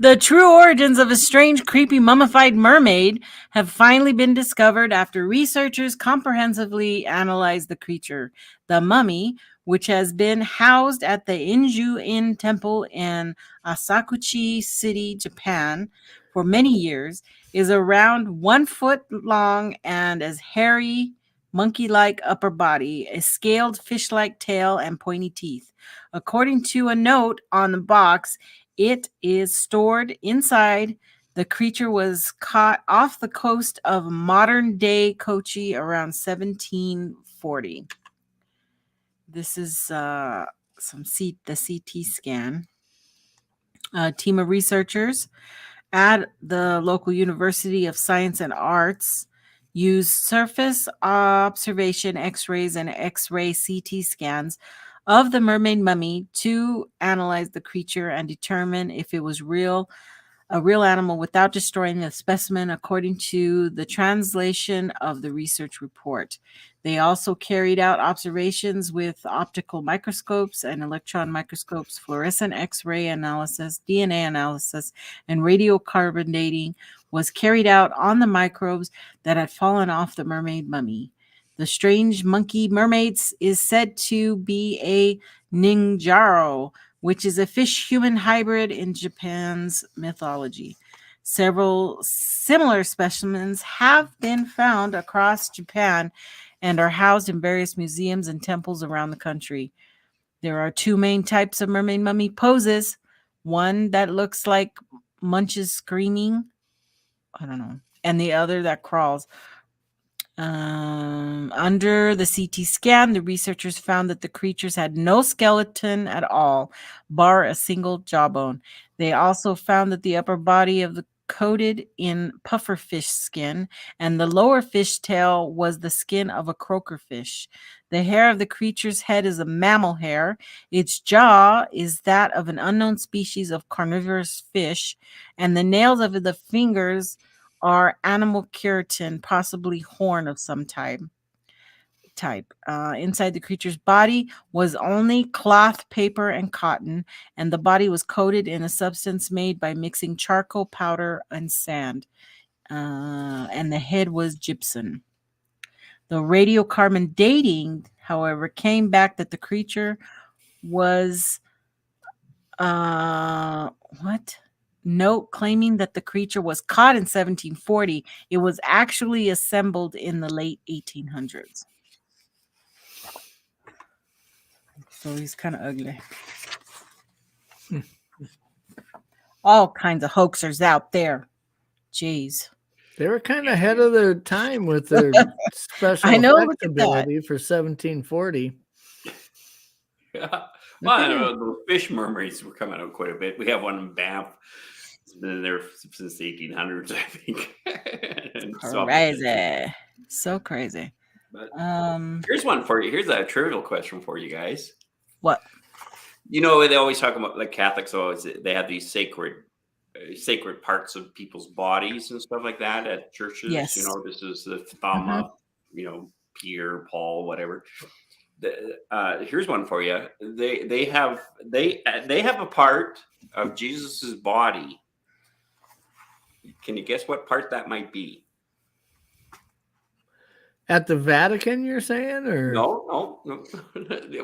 Speaker 1: The true origins of a strange, creepy, mummified mermaid have finally been discovered after researchers comprehensively analyzed the creature. The mummy, which has been housed at the Inju-in Temple in Asakuchi City, Japan, for many years, is around 1 foot long and as hairy, monkey-like upper body, a scaled fish-like tail, and pointy teeth. According to a note on the box, it is stored inside. The creature was caught off the coast of modern-day Kochi around 1740. This is the CT scan. A team of researchers at the local University of Science and Arts used surface observation X-rays and X-ray CT scans of the mermaid mummy to analyze the creature and determine if it was a real animal without destroying the specimen, according to the translation of the research report. They also carried out observations with optical microscopes and electron microscopes, fluorescent X-ray analysis, DNA analysis, and radiocarbon dating was carried out on the microbes that had fallen off the mermaid mummy. The strange monkey mermaids is said to be a ninjaro, which is a fish-human hybrid in Japan's mythology. Several similar specimens have been found across Japan and are housed in various museums and temples around the country. There are 2 main types of mermaid mummy poses. One that looks like munches screaming. I don't know. And the other that crawls. Under the CT scan, the researchers found that the creatures had no skeleton at all, bar a single jawbone. They also found that the upper body of the coated in pufferfish skin, and the lower fish tail was the skin of a croaker fish. The hair of the creature's head is a mammal hair. Its jaw is that of an unknown species of carnivorous fish, and the nails of the fingers are animal keratin, possibly horn of some type. type. Inside the creature's body was only cloth, paper, and cotton, and the body was coated in a substance made by mixing charcoal powder and sand. And the head was gypsum. The radiocarbon dating, however, came back that the creature was note claiming that the creature was caught in 1740. It was actually assembled in the late 1800s. So he's kind of ugly. All kinds of hoaxers out there. Jeez.
Speaker 2: They were kind of ahead of their time with their special effects ability for 1740.
Speaker 3: Yeah. Well, I don't know, the fish mermaids were coming out quite a bit. We have one in Banff. It's been there since the 1800s, I think.
Speaker 1: Crazy. So crazy.
Speaker 3: But here's one for you. Here's a trivial question for you guys.
Speaker 1: What?
Speaker 3: You know, they always talk about, like Catholics always, they have these sacred parts of people's bodies and stuff like that at churches.
Speaker 1: Yes.
Speaker 3: You know, this is the thumb up, you know, Peter, Paul, whatever. Here's one for you. They have a part of Jesus's body. Can you guess what part that might be?
Speaker 2: At the Vatican, you're saying, or
Speaker 3: no.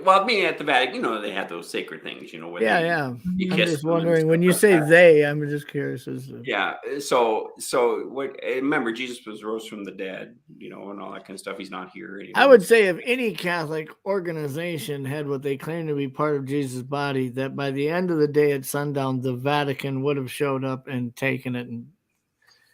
Speaker 3: Well, I mean, at the Vatican, you know, they have those sacred things, you know. Where
Speaker 2: I'm just wondering when you say they. I'm just curious as to.
Speaker 3: Yeah. So what? Remember, Jesus was rose from the dead, you know, and all that kind of stuff. He's not here anymore.
Speaker 2: I would say if any Catholic organization had what they claim to be part of Jesus' body, that by the end of the day at sundown, the Vatican would have showed up and taken it and.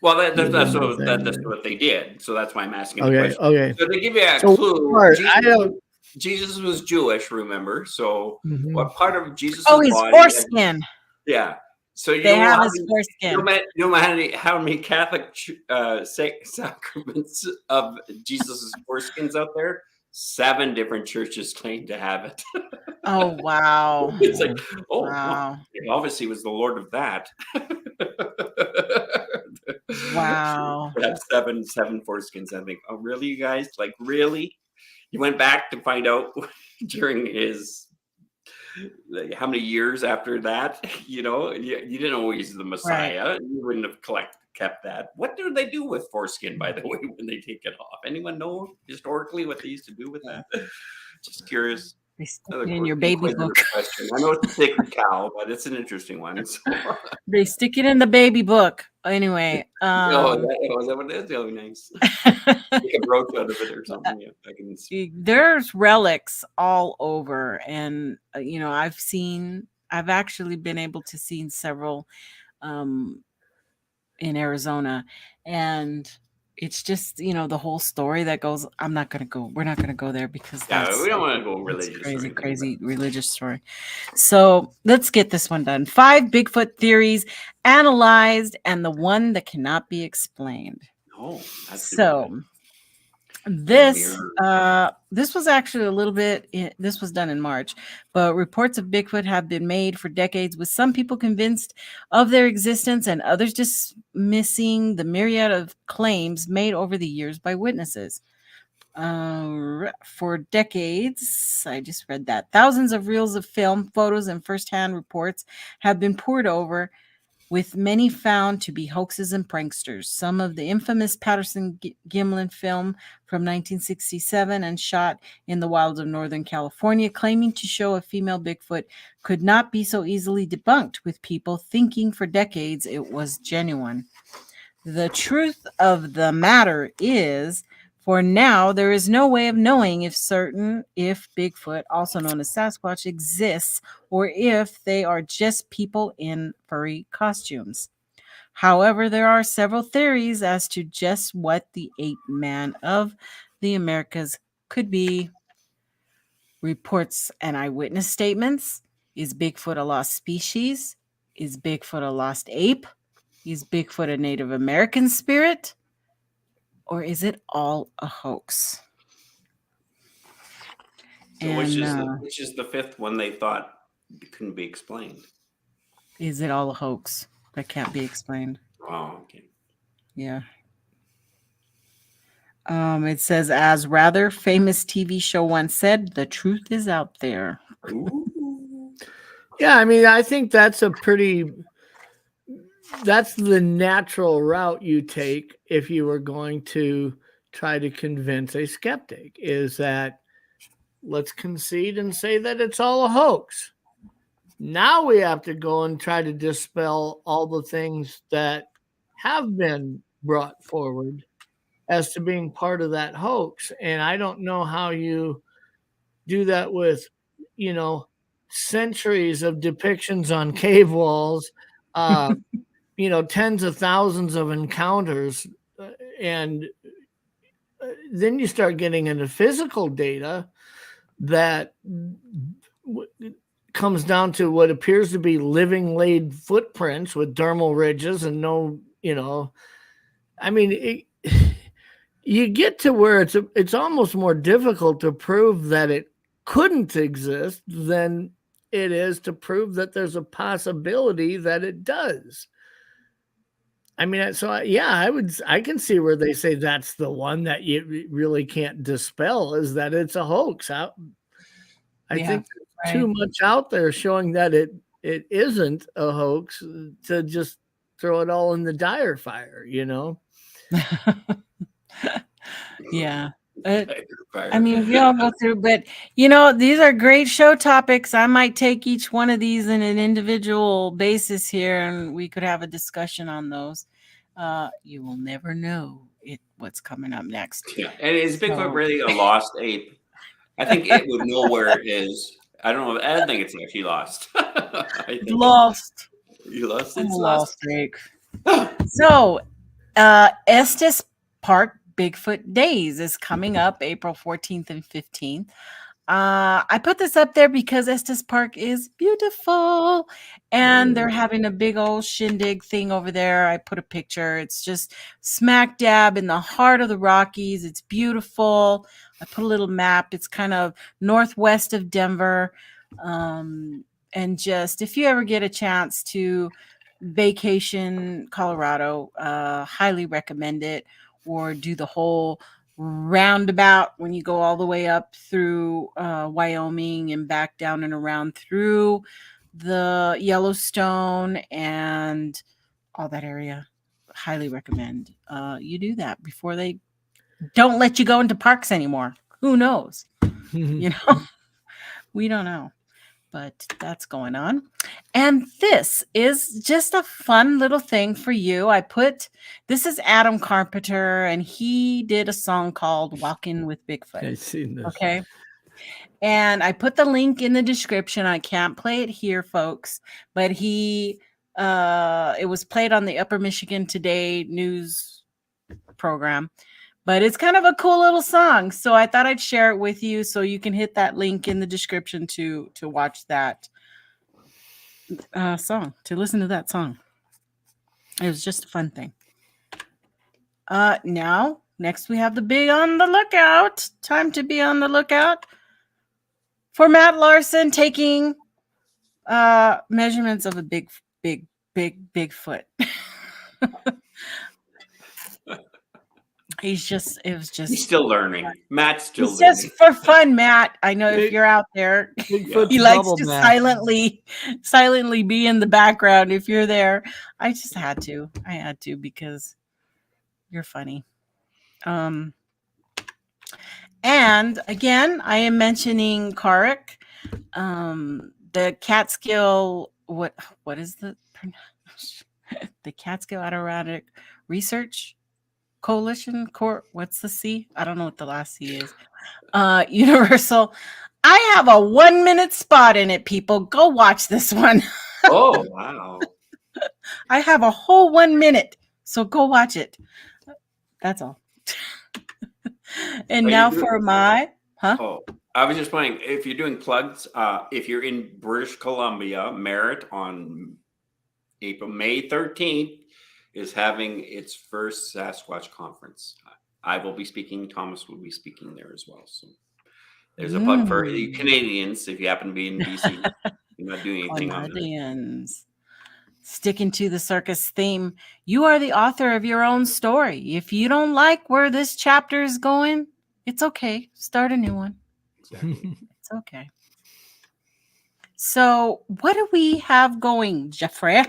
Speaker 3: Well, that's what they did. So that's why I'm asking the question.
Speaker 2: Okay.
Speaker 3: So to give you a clue, Jesus was Jewish, remember? So what part of Jesus' body?
Speaker 1: Oh, his foreskin.
Speaker 3: Yeah. So
Speaker 1: they have his foreskin.
Speaker 3: You know how many Catholic sacraments of Jesus' foreskins out there? 7 different churches claim to have it.
Speaker 1: Oh, wow.
Speaker 3: It's like, wow. It obviously was the Lord of that.
Speaker 1: Wow.
Speaker 3: We have seven foreskins. I think, oh, really, you guys? Like, really? You went back to find out during his, like, how many years after that? You know, you didn't know he's the Messiah. Right. You wouldn't have kept that. What do they do with foreskin, by the way, when they take it off? Anyone know historically what they used to do with that? Just curious.
Speaker 1: They stick it in your baby book.
Speaker 3: Question. I know it's a sacred cow, but it's an interesting one. So.
Speaker 1: They stick it in the baby book. Anyway.
Speaker 3: Is that what it is? Oh, nice. Make a brooch out of it or something. Yeah, I can see.
Speaker 1: There's relics all over. And, you know, I've actually been able to see several in Arizona. And it's just, you know, the whole story that goes. We're not going to go there because
Speaker 3: we don't want to go religious.
Speaker 1: Crazy religious story. So let's get this one done. 5 Bigfoot theories analyzed and the one that cannot be explained.
Speaker 3: Oh, that's
Speaker 1: so this was actually a little bit, this was done in March, but reports of Bigfoot have been made for decades, with some people convinced of their existence and others dismissing the myriad of claims made over the years by witnesses. For decades, I just read that, thousands of reels of film, photos, and firsthand reports have been poured over, with many found to be hoaxes and pranksters. Some of the infamous Patterson-Gimlin film from 1967 and shot in the wilds of Northern California, claiming to show a female Bigfoot, could not be so easily debunked, with people thinking for decades it was genuine. The truth of the matter is, for now, there is no way of knowing if Bigfoot, also known as Sasquatch, exists or if they are just people in furry costumes. However, there are several theories as to just what the ape man of the Americas could be. Reports and eyewitness statements. Is Bigfoot a lost species? Is Bigfoot a lost ape? Is Bigfoot a Native American spirit? Or is it all a hoax?
Speaker 3: So which is the 5th one they thought couldn't be explained?
Speaker 1: Is it all a hoax that can't be explained?
Speaker 3: Oh, okay.
Speaker 1: Yeah. It says, as rather famous TV show once said, the truth is out there.
Speaker 3: Ooh.
Speaker 2: Yeah, I mean, I think that's the natural route you take if you were going to try to convince a skeptic, is that let's concede and say that it's all a hoax. Now we have to go and try to dispel all the things that have been brought forward as to being part of that hoax. And I don't know how you do that with, centuries of depictions on cave walls, tens of thousands of encounters. And then you start getting into physical data that comes down to what appears to be living laid footprints with dermal ridges and no, I mean, you get to where it's almost more difficult to prove that it couldn't exist than it is to prove that there's a possibility that it does. I mean, so I can see where they say that's the one that you really can't dispel, is that it's a hoax. I think there's too much out there showing that it isn't a hoax to just throw it all in the dire fire,
Speaker 1: Yeah. I mean, we all go through, but these are great show topics. I might take each one of these in an individual basis here, and we could have a discussion on those. You will never know what's coming up next.
Speaker 3: Yeah, and is Bigfoot really a lost ape? I think it would know where it is. I don't know. I don't think it's actually lost.
Speaker 1: Lost.
Speaker 3: You lost.
Speaker 1: It's lost ape. So, Estes Park Bigfoot Days is coming up April 14th and 15th. I put this up there because Estes Park is beautiful and they're having a big old shindig thing over there. I put a picture. It's just smack dab in the heart of the Rockies. It's beautiful. I put a little map. It's kind of northwest of Denver. And just if you ever get a chance to vacation Colorado, highly recommend it. Or do the whole roundabout when you go all the way up through Wyoming and back down and around through the Yellowstone and all that area. Highly recommend you do that before they don't let you go into parks anymore. Who knows? We don't know. But that's going on. And this is just a fun little thing for you. This is Adam Carpenter, and he did a song called Walkin with Bigfoot.
Speaker 2: I've seen this.
Speaker 1: Okay. And I put the link in the description. I can't play it here, folks, but it was played on the Upper Michigan Today news program. But it's kind of a cool little song. So I thought I'd share it with you so you can hit that link in the description to watch that song, to listen to that song. It was just a fun thing. Now, next we have the Be on the Lookout. Time to be on the lookout for Matt Larson taking measurements of a big Bigfoot. He's
Speaker 3: still learning. Matt's still learning.
Speaker 1: Just for fun, Matt. I know if you're out there, he likes to silently be in the background. If you're there, I had to because you're funny. And again, I am mentioning Karik, the Catskill. What is the Catskill Adirondack Research Coalition what's the C? I don't know what the last C is. Universal. I have a 1-minute spot in it, people. Go watch this one.
Speaker 3: Oh, wow.
Speaker 1: I have a whole 1 minute. So go watch it. That's all. And now for my
Speaker 3: Oh, I was just wondering if you're doing plugs, if you're in British Columbia, Merritt on May 13th is having its first Sasquatch conference. I will be speaking. Thomas will be speaking there as well. So there's a plug for the Canadians if you happen to be in BC. You're not doing anything on that.
Speaker 1: sticking to the circus theme, you are the author of your own story. If you don't like where this chapter is going, it's okay. Start a new one.
Speaker 3: Exactly.
Speaker 1: It's okay. So what do we have going, Jeffrey?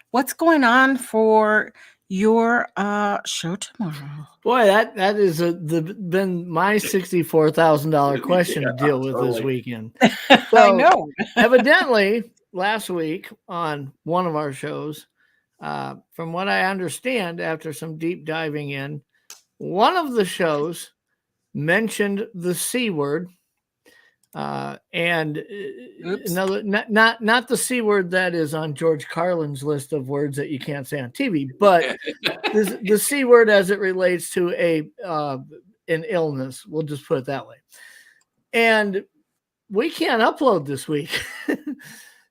Speaker 1: What's going on for your show tomorrow?
Speaker 2: Boy, that is been my $64,000 question to deal with this weekend. So,
Speaker 1: I know.
Speaker 2: Evidently, last week on one of our shows, from what I understand, after some deep diving in, one of the shows mentioned the C word. And another, not the C word that is on George Carlin's list of words that you can't say on TV, but the C word as it relates to an illness. We'll just put it that way. And we can't upload this week.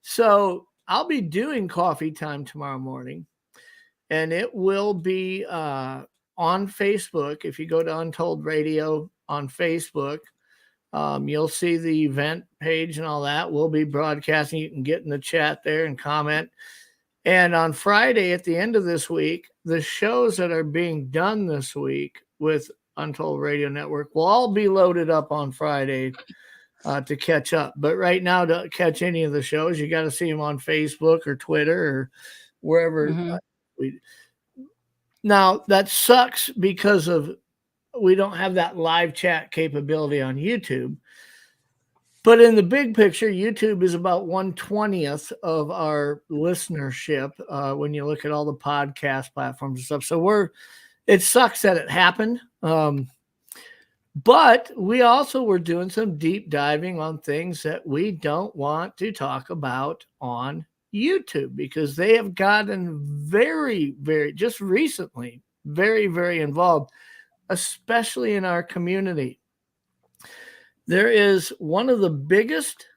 Speaker 2: So I'll be doing coffee time tomorrow morning, and it will be on Facebook. If you go to Untold Radio on Facebook, you'll see the event page and all that. We'll be broadcasting. You can get in the chat there and comment. And on Friday, at the end of this week, the shows that are being done this week with Untold Radio Network will all be loaded up on Friday to catch up. But right now, to catch any of the shows, you got to see them on Facebook or Twitter or wherever. Now, that sucks because we don't have that live chat capability on YouTube. But in the big picture, YouTube is about 1/20th of our listenership when you look at all the podcast platforms and stuff. So it sucks that it happened. But we also were doing some deep diving on things that we don't want to talk about on YouTube because they have gotten very, very, just recently, very, very involved, especially in our community. There is one of the biggest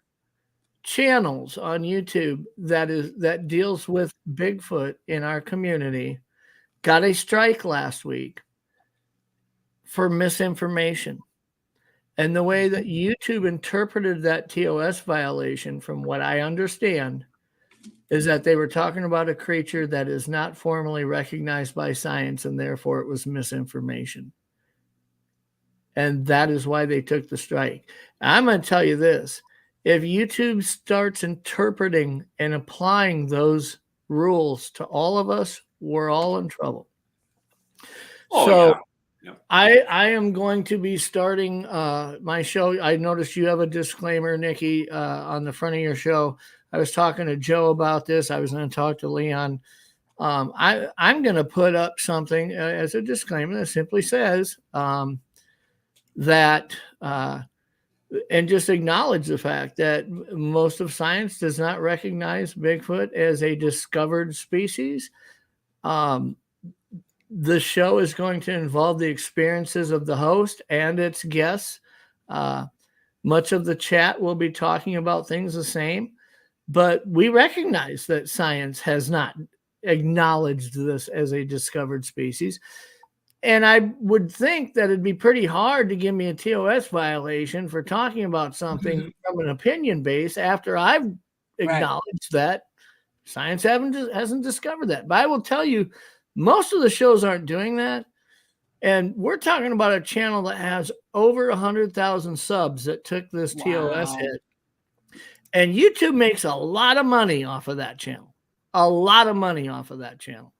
Speaker 2: channels on YouTube that deals with Bigfoot in our community, got a strike last week for misinformation. And the way that YouTube interpreted that TOS violation, from what I understand, is that they were talking about a creature that is not formally recognized by science, and therefore it was misinformation. And that is why they took the strike. I'm going to tell you this. If YouTube starts interpreting and applying those rules to all of us, we're all in trouble. Yeah. I am going to be starting my show. I noticed you have a disclaimer, Nikki, on the front of your show. I was talking to Joe about this. I was going to talk to Leon. I'm going to put up something as a disclaimer that simply says that and just acknowledge the fact that most of science does not recognize Bigfoot as a discovered species. The show is going to involve the experiences of the host and its guests. Much of the chat will be talking about things the same, but we recognize that science has not acknowledged this as a discovered species. And I would think that it'd be pretty hard to give me a TOS violation for talking about something from an opinion base after I've acknowledged that science hasn't discovered that. But I will tell you, most of the shows aren't doing that. And we're talking about a channel that has over 100,000 subs that took this TOS hit. And YouTube makes a lot of money off of that channel. A lot of money off of that channel.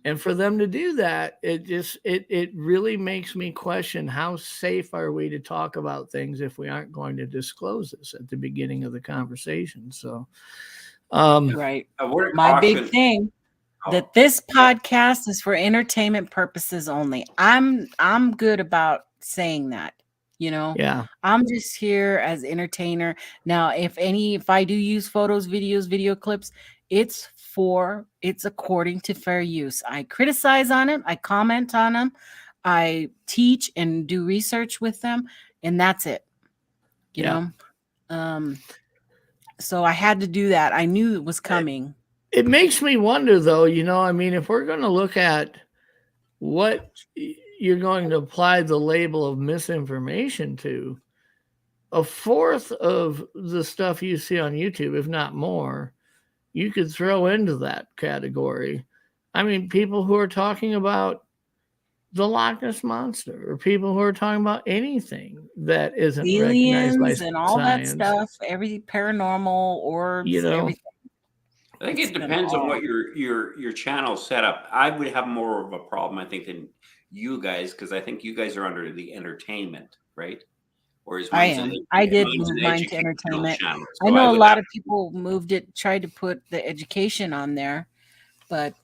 Speaker 2: And for them to do that, it really makes me question, how safe are we to talk about things if we aren't going to disclose this at the beginning of the conversation? So,
Speaker 1: right. My big thing that this podcast is for entertainment purposes only. I'm good about saying that,
Speaker 2: Yeah.
Speaker 1: I'm just here as entertainer. Now, if I do use photos, videos, video clips, it's according to fair use. I criticize on them. I comment on them. I teach and do research with them, and that's it. You know? So I had to do that. I knew it was coming.
Speaker 2: It makes me wonder, though, if we're going to look at what you're going to apply the label of misinformation to, a fourth of the stuff you see on YouTube, if not more, you could throw into that category. I mean, people who are talking about the Loch Ness Monster, or people who are talking about anything that isn't
Speaker 1: aliens
Speaker 2: recognized by
Speaker 1: and all
Speaker 2: science.
Speaker 1: that stuff, every paranormal orbs, everything.
Speaker 3: I think it depends on what your channel set up. I would have more of a problem, I think, than you guys, because I think you guys are under the entertainment, right? Whereas
Speaker 1: I am. I did move mine to entertainment.
Speaker 3: Channel,
Speaker 1: so I know a lot of people tried to put the education on there, but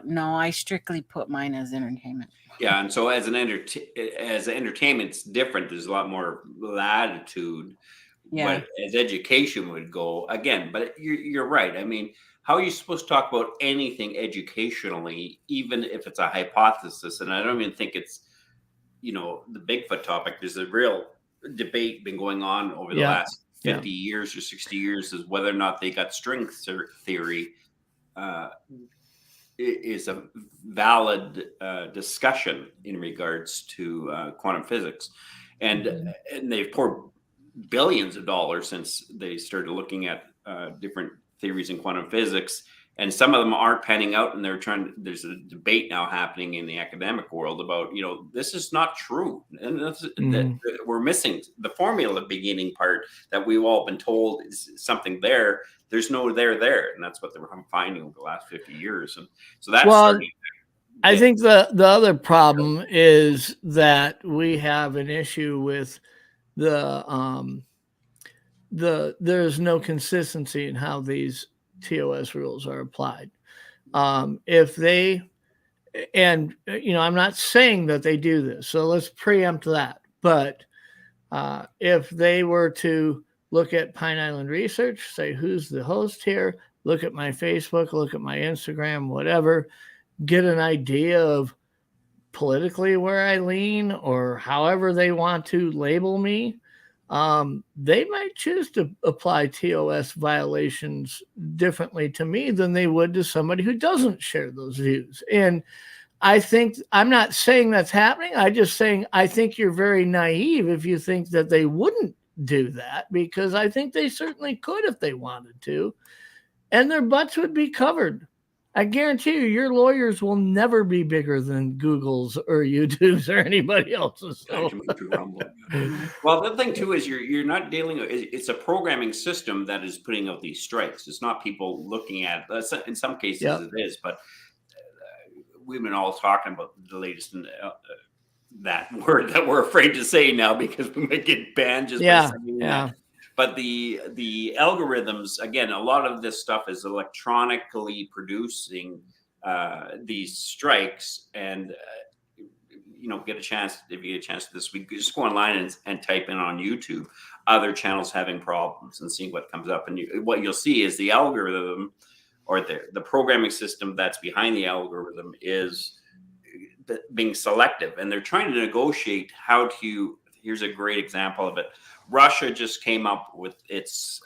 Speaker 1: no, I strictly put mine as entertainment.
Speaker 3: Yeah, and so as entertainment, it's different. There's a lot more latitude.
Speaker 1: Yeah.
Speaker 3: But as education would go, again, but you're right. I mean, how are you supposed to talk about anything educationally, even if it's a hypothesis? And I don't even think it's, the Bigfoot topic. There's a real debate been going on over the last 50 years or 60 years as whether or not they got string theory is a valid discussion in regards to quantum physics. And they've poured billions of dollars since they started looking at different theories in quantum physics, and some of them aren't panning out, and there's a debate now happening in the academic world about, this is not true, and that we're missing the formula beginning part that we've all been told is something there's no there, and that's what they're finding over the last 50 years. And so that's
Speaker 2: I think the other problem is that we have an issue with there's no consistency in how these TOS rules are applied. If they, and I'm not saying that they do this, so let's preempt that. But if they were to look at Pine Island Research, say who's the host here, look at my Facebook, look at my Instagram, whatever, get an idea of politically where I lean or however they want to label me, they might choose to apply TOS violations differently to me than they would to somebody who doesn't share those views. And I think, I'm not saying that's happening. I'm just saying I think you're very naive if you think that they wouldn't do that, because I think they certainly could if they wanted to, and their butts would be covered. I guarantee you, your lawyers will never be bigger than Google's or YouTube's or anybody else's. So.
Speaker 3: Well, the thing too is you're not dealing. It's a programming system that is putting out these strikes. It's not people looking at. In some cases, it is, but we've been all talking about the latest in that word that we're afraid to say now because we might get banned just by saying that. But the algorithms, again, a lot of this stuff is electronically producing these strikes. And, get a chance, if you get a chance this week, just go online and type in on YouTube, other channels having problems and see what comes up. And what you'll see is the algorithm or the programming system that's behind the algorithm is being selective. And they're trying to negotiate here's a great example of it. Russia just came up with its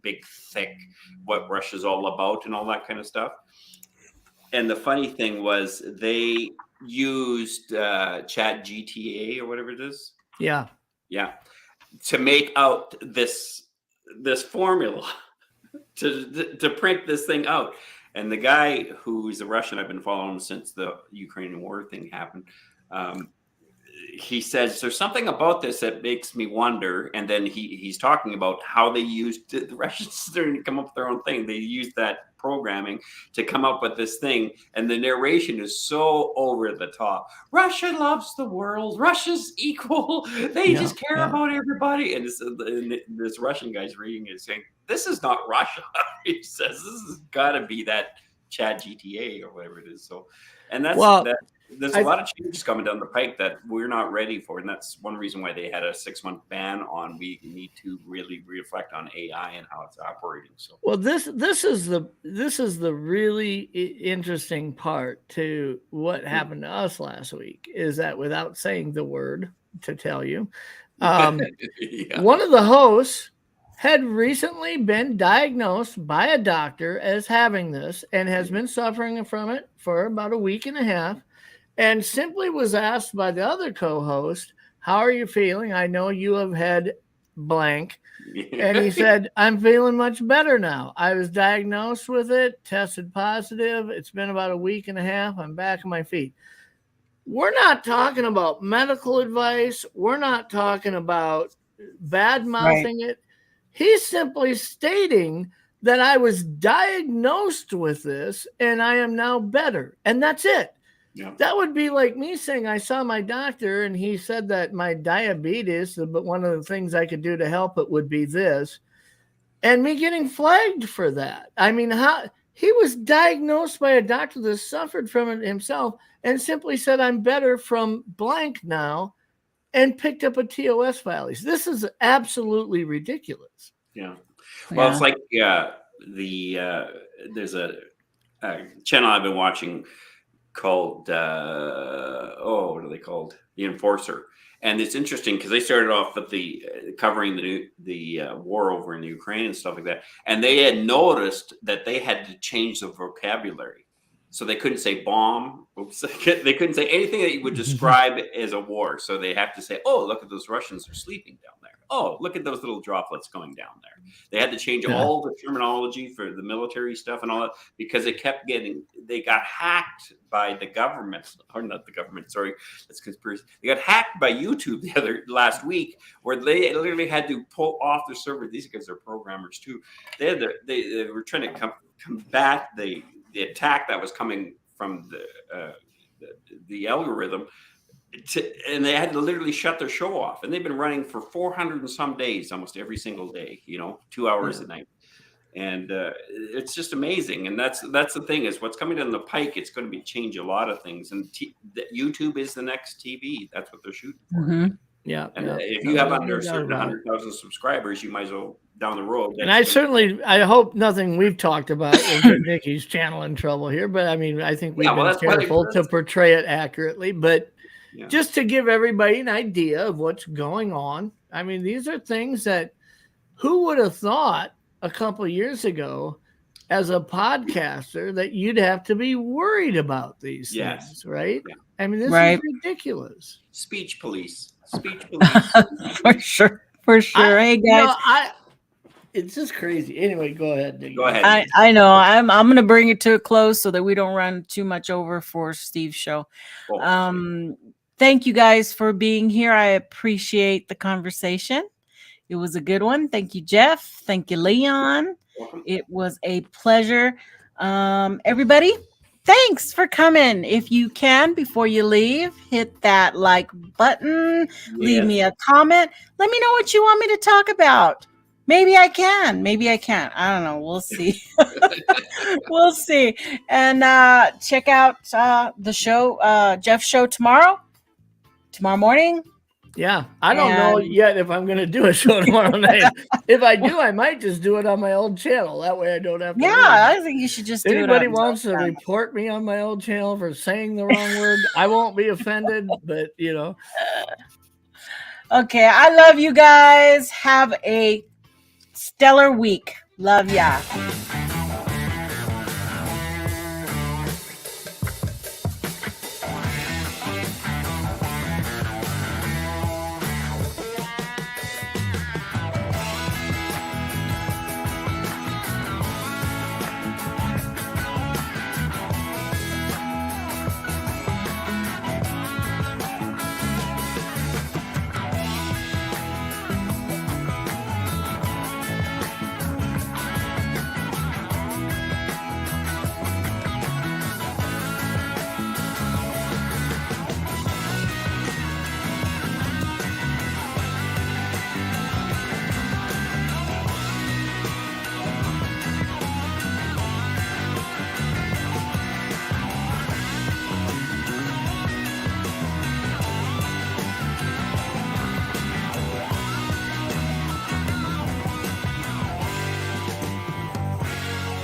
Speaker 3: big, thick, what Russia's all about and all that kind of stuff. And the funny thing was they used Chat GTA or whatever it is.
Speaker 2: Yeah.
Speaker 3: To make out this formula to print this thing out. And the guy who's a Russian, I've been following since the Ukrainian war thing happened. He says there's something about this that makes me wonder, and then he's talking about how they used the Russians to come up with their own thing. They used that programming to come up with this thing, and the narration is so over the top. Russia loves the world. Russia's equal. They just care about everybody. And this Russian guy's reading it saying, "This is not Russia." He says this has got to be that Chat GTA or whatever it is. So, and that's there's a lot of changes coming down the pike that we're not ready for, and that's one reason why they had a 6-month ban on. We need to really reflect on AI and how it's operating. So, well,
Speaker 2: this is the really interesting part to what happened to us last week is that without saying the word to tell you, one of the hosts had recently been diagnosed by a doctor as having this and has been suffering from it for about a week and a half. And simply was asked by the other co-host, "How are you feeling? I know you have had blank. And he said, I'm feeling much better now. I was diagnosed with it, tested positive. It's been about a week and a half. I'm back on my feet. We're not talking about medical advice. We're not talking about bad-mouthing it. He's simply stating that I was diagnosed with this and I am now better. And that's it. Yeah. That would be like me saying I saw my doctor and he said that my diabetes, but one of the things I could do to help it would be this, and me getting flagged for that. I mean, how he was diagnosed by a doctor that suffered from it himself and simply said, I'm better from blank now, and picked up a TOS file. This is absolutely ridiculous.
Speaker 3: Yeah. Well, it's like there's a channel I've been watching called what are they called? The Enforcer. And it's interesting because they started off with covering the war over in the Ukraine and stuff like that. And they had noticed that they had to change the vocabulary. So they couldn't say bomb. They couldn't say anything that you would describe as a war. So they have to say, oh, look at those Russians are sleeping down there. Oh, look at those little droplets going down there. They had to change all the terminology for the military stuff and all that because they got hacked by the government, or not the government, sorry, that's conspiracy. They got hacked by YouTube last week where they literally had to pull off their server. These guys are programmers too. They were trying to combat the attack that was coming from the algorithm. And they had to literally shut their show off, and they've been running for 400 and some days, almost every single day, 2 hours a night. And it's just amazing. And that's the thing is what's coming down the pike. It's going to change a lot of things. And YouTube is the next TV. That's what they're shooting for.
Speaker 1: Mm-hmm.
Speaker 2: Yeah.
Speaker 3: And if you have under a certain 100,000 subscribers, you might as well down the road.
Speaker 2: And I hope nothing we've talked about will get Nikki's channel in trouble here. But I mean, I think we've been careful to portray it accurately. But just to give everybody an idea of what's going on. I mean, these are things that who would have thought a couple of years ago as a podcaster that you'd have to be worried about these things, right? Yeah. I mean, this is ridiculous.
Speaker 3: Speech police. For
Speaker 1: sure. Hey, guys.
Speaker 2: It's just crazy. Anyway, go ahead, Nikki.
Speaker 3: Go ahead.
Speaker 1: I know. I'm going to bring it to a close so that we don't run too much over for Steve's show. Thank you guys for being here. I appreciate the conversation. It was a good one. Thank you, Jeff. Thank you, Leon.
Speaker 3: Welcome.
Speaker 1: It was a pleasure. Everybody, thanks for coming. If you can, before you leave, hit that like button. Leave me a comment. Let me know what you want me to talk about. Maybe I can. Maybe I can't. I don't know. We'll see. We'll see. And check out the show, Jeff's show tomorrow morning.
Speaker 2: Yeah. I don't know yet if I'm going to do a show tomorrow night. If I do, I might just do it on my old channel. That way I don't have to.
Speaker 1: Yeah, I think you should just do it.
Speaker 2: Anybody wants to report me on my old channel for saying the wrong word, I won't be offended, but
Speaker 1: Okay. I love you guys. Have a stellar week. Love ya.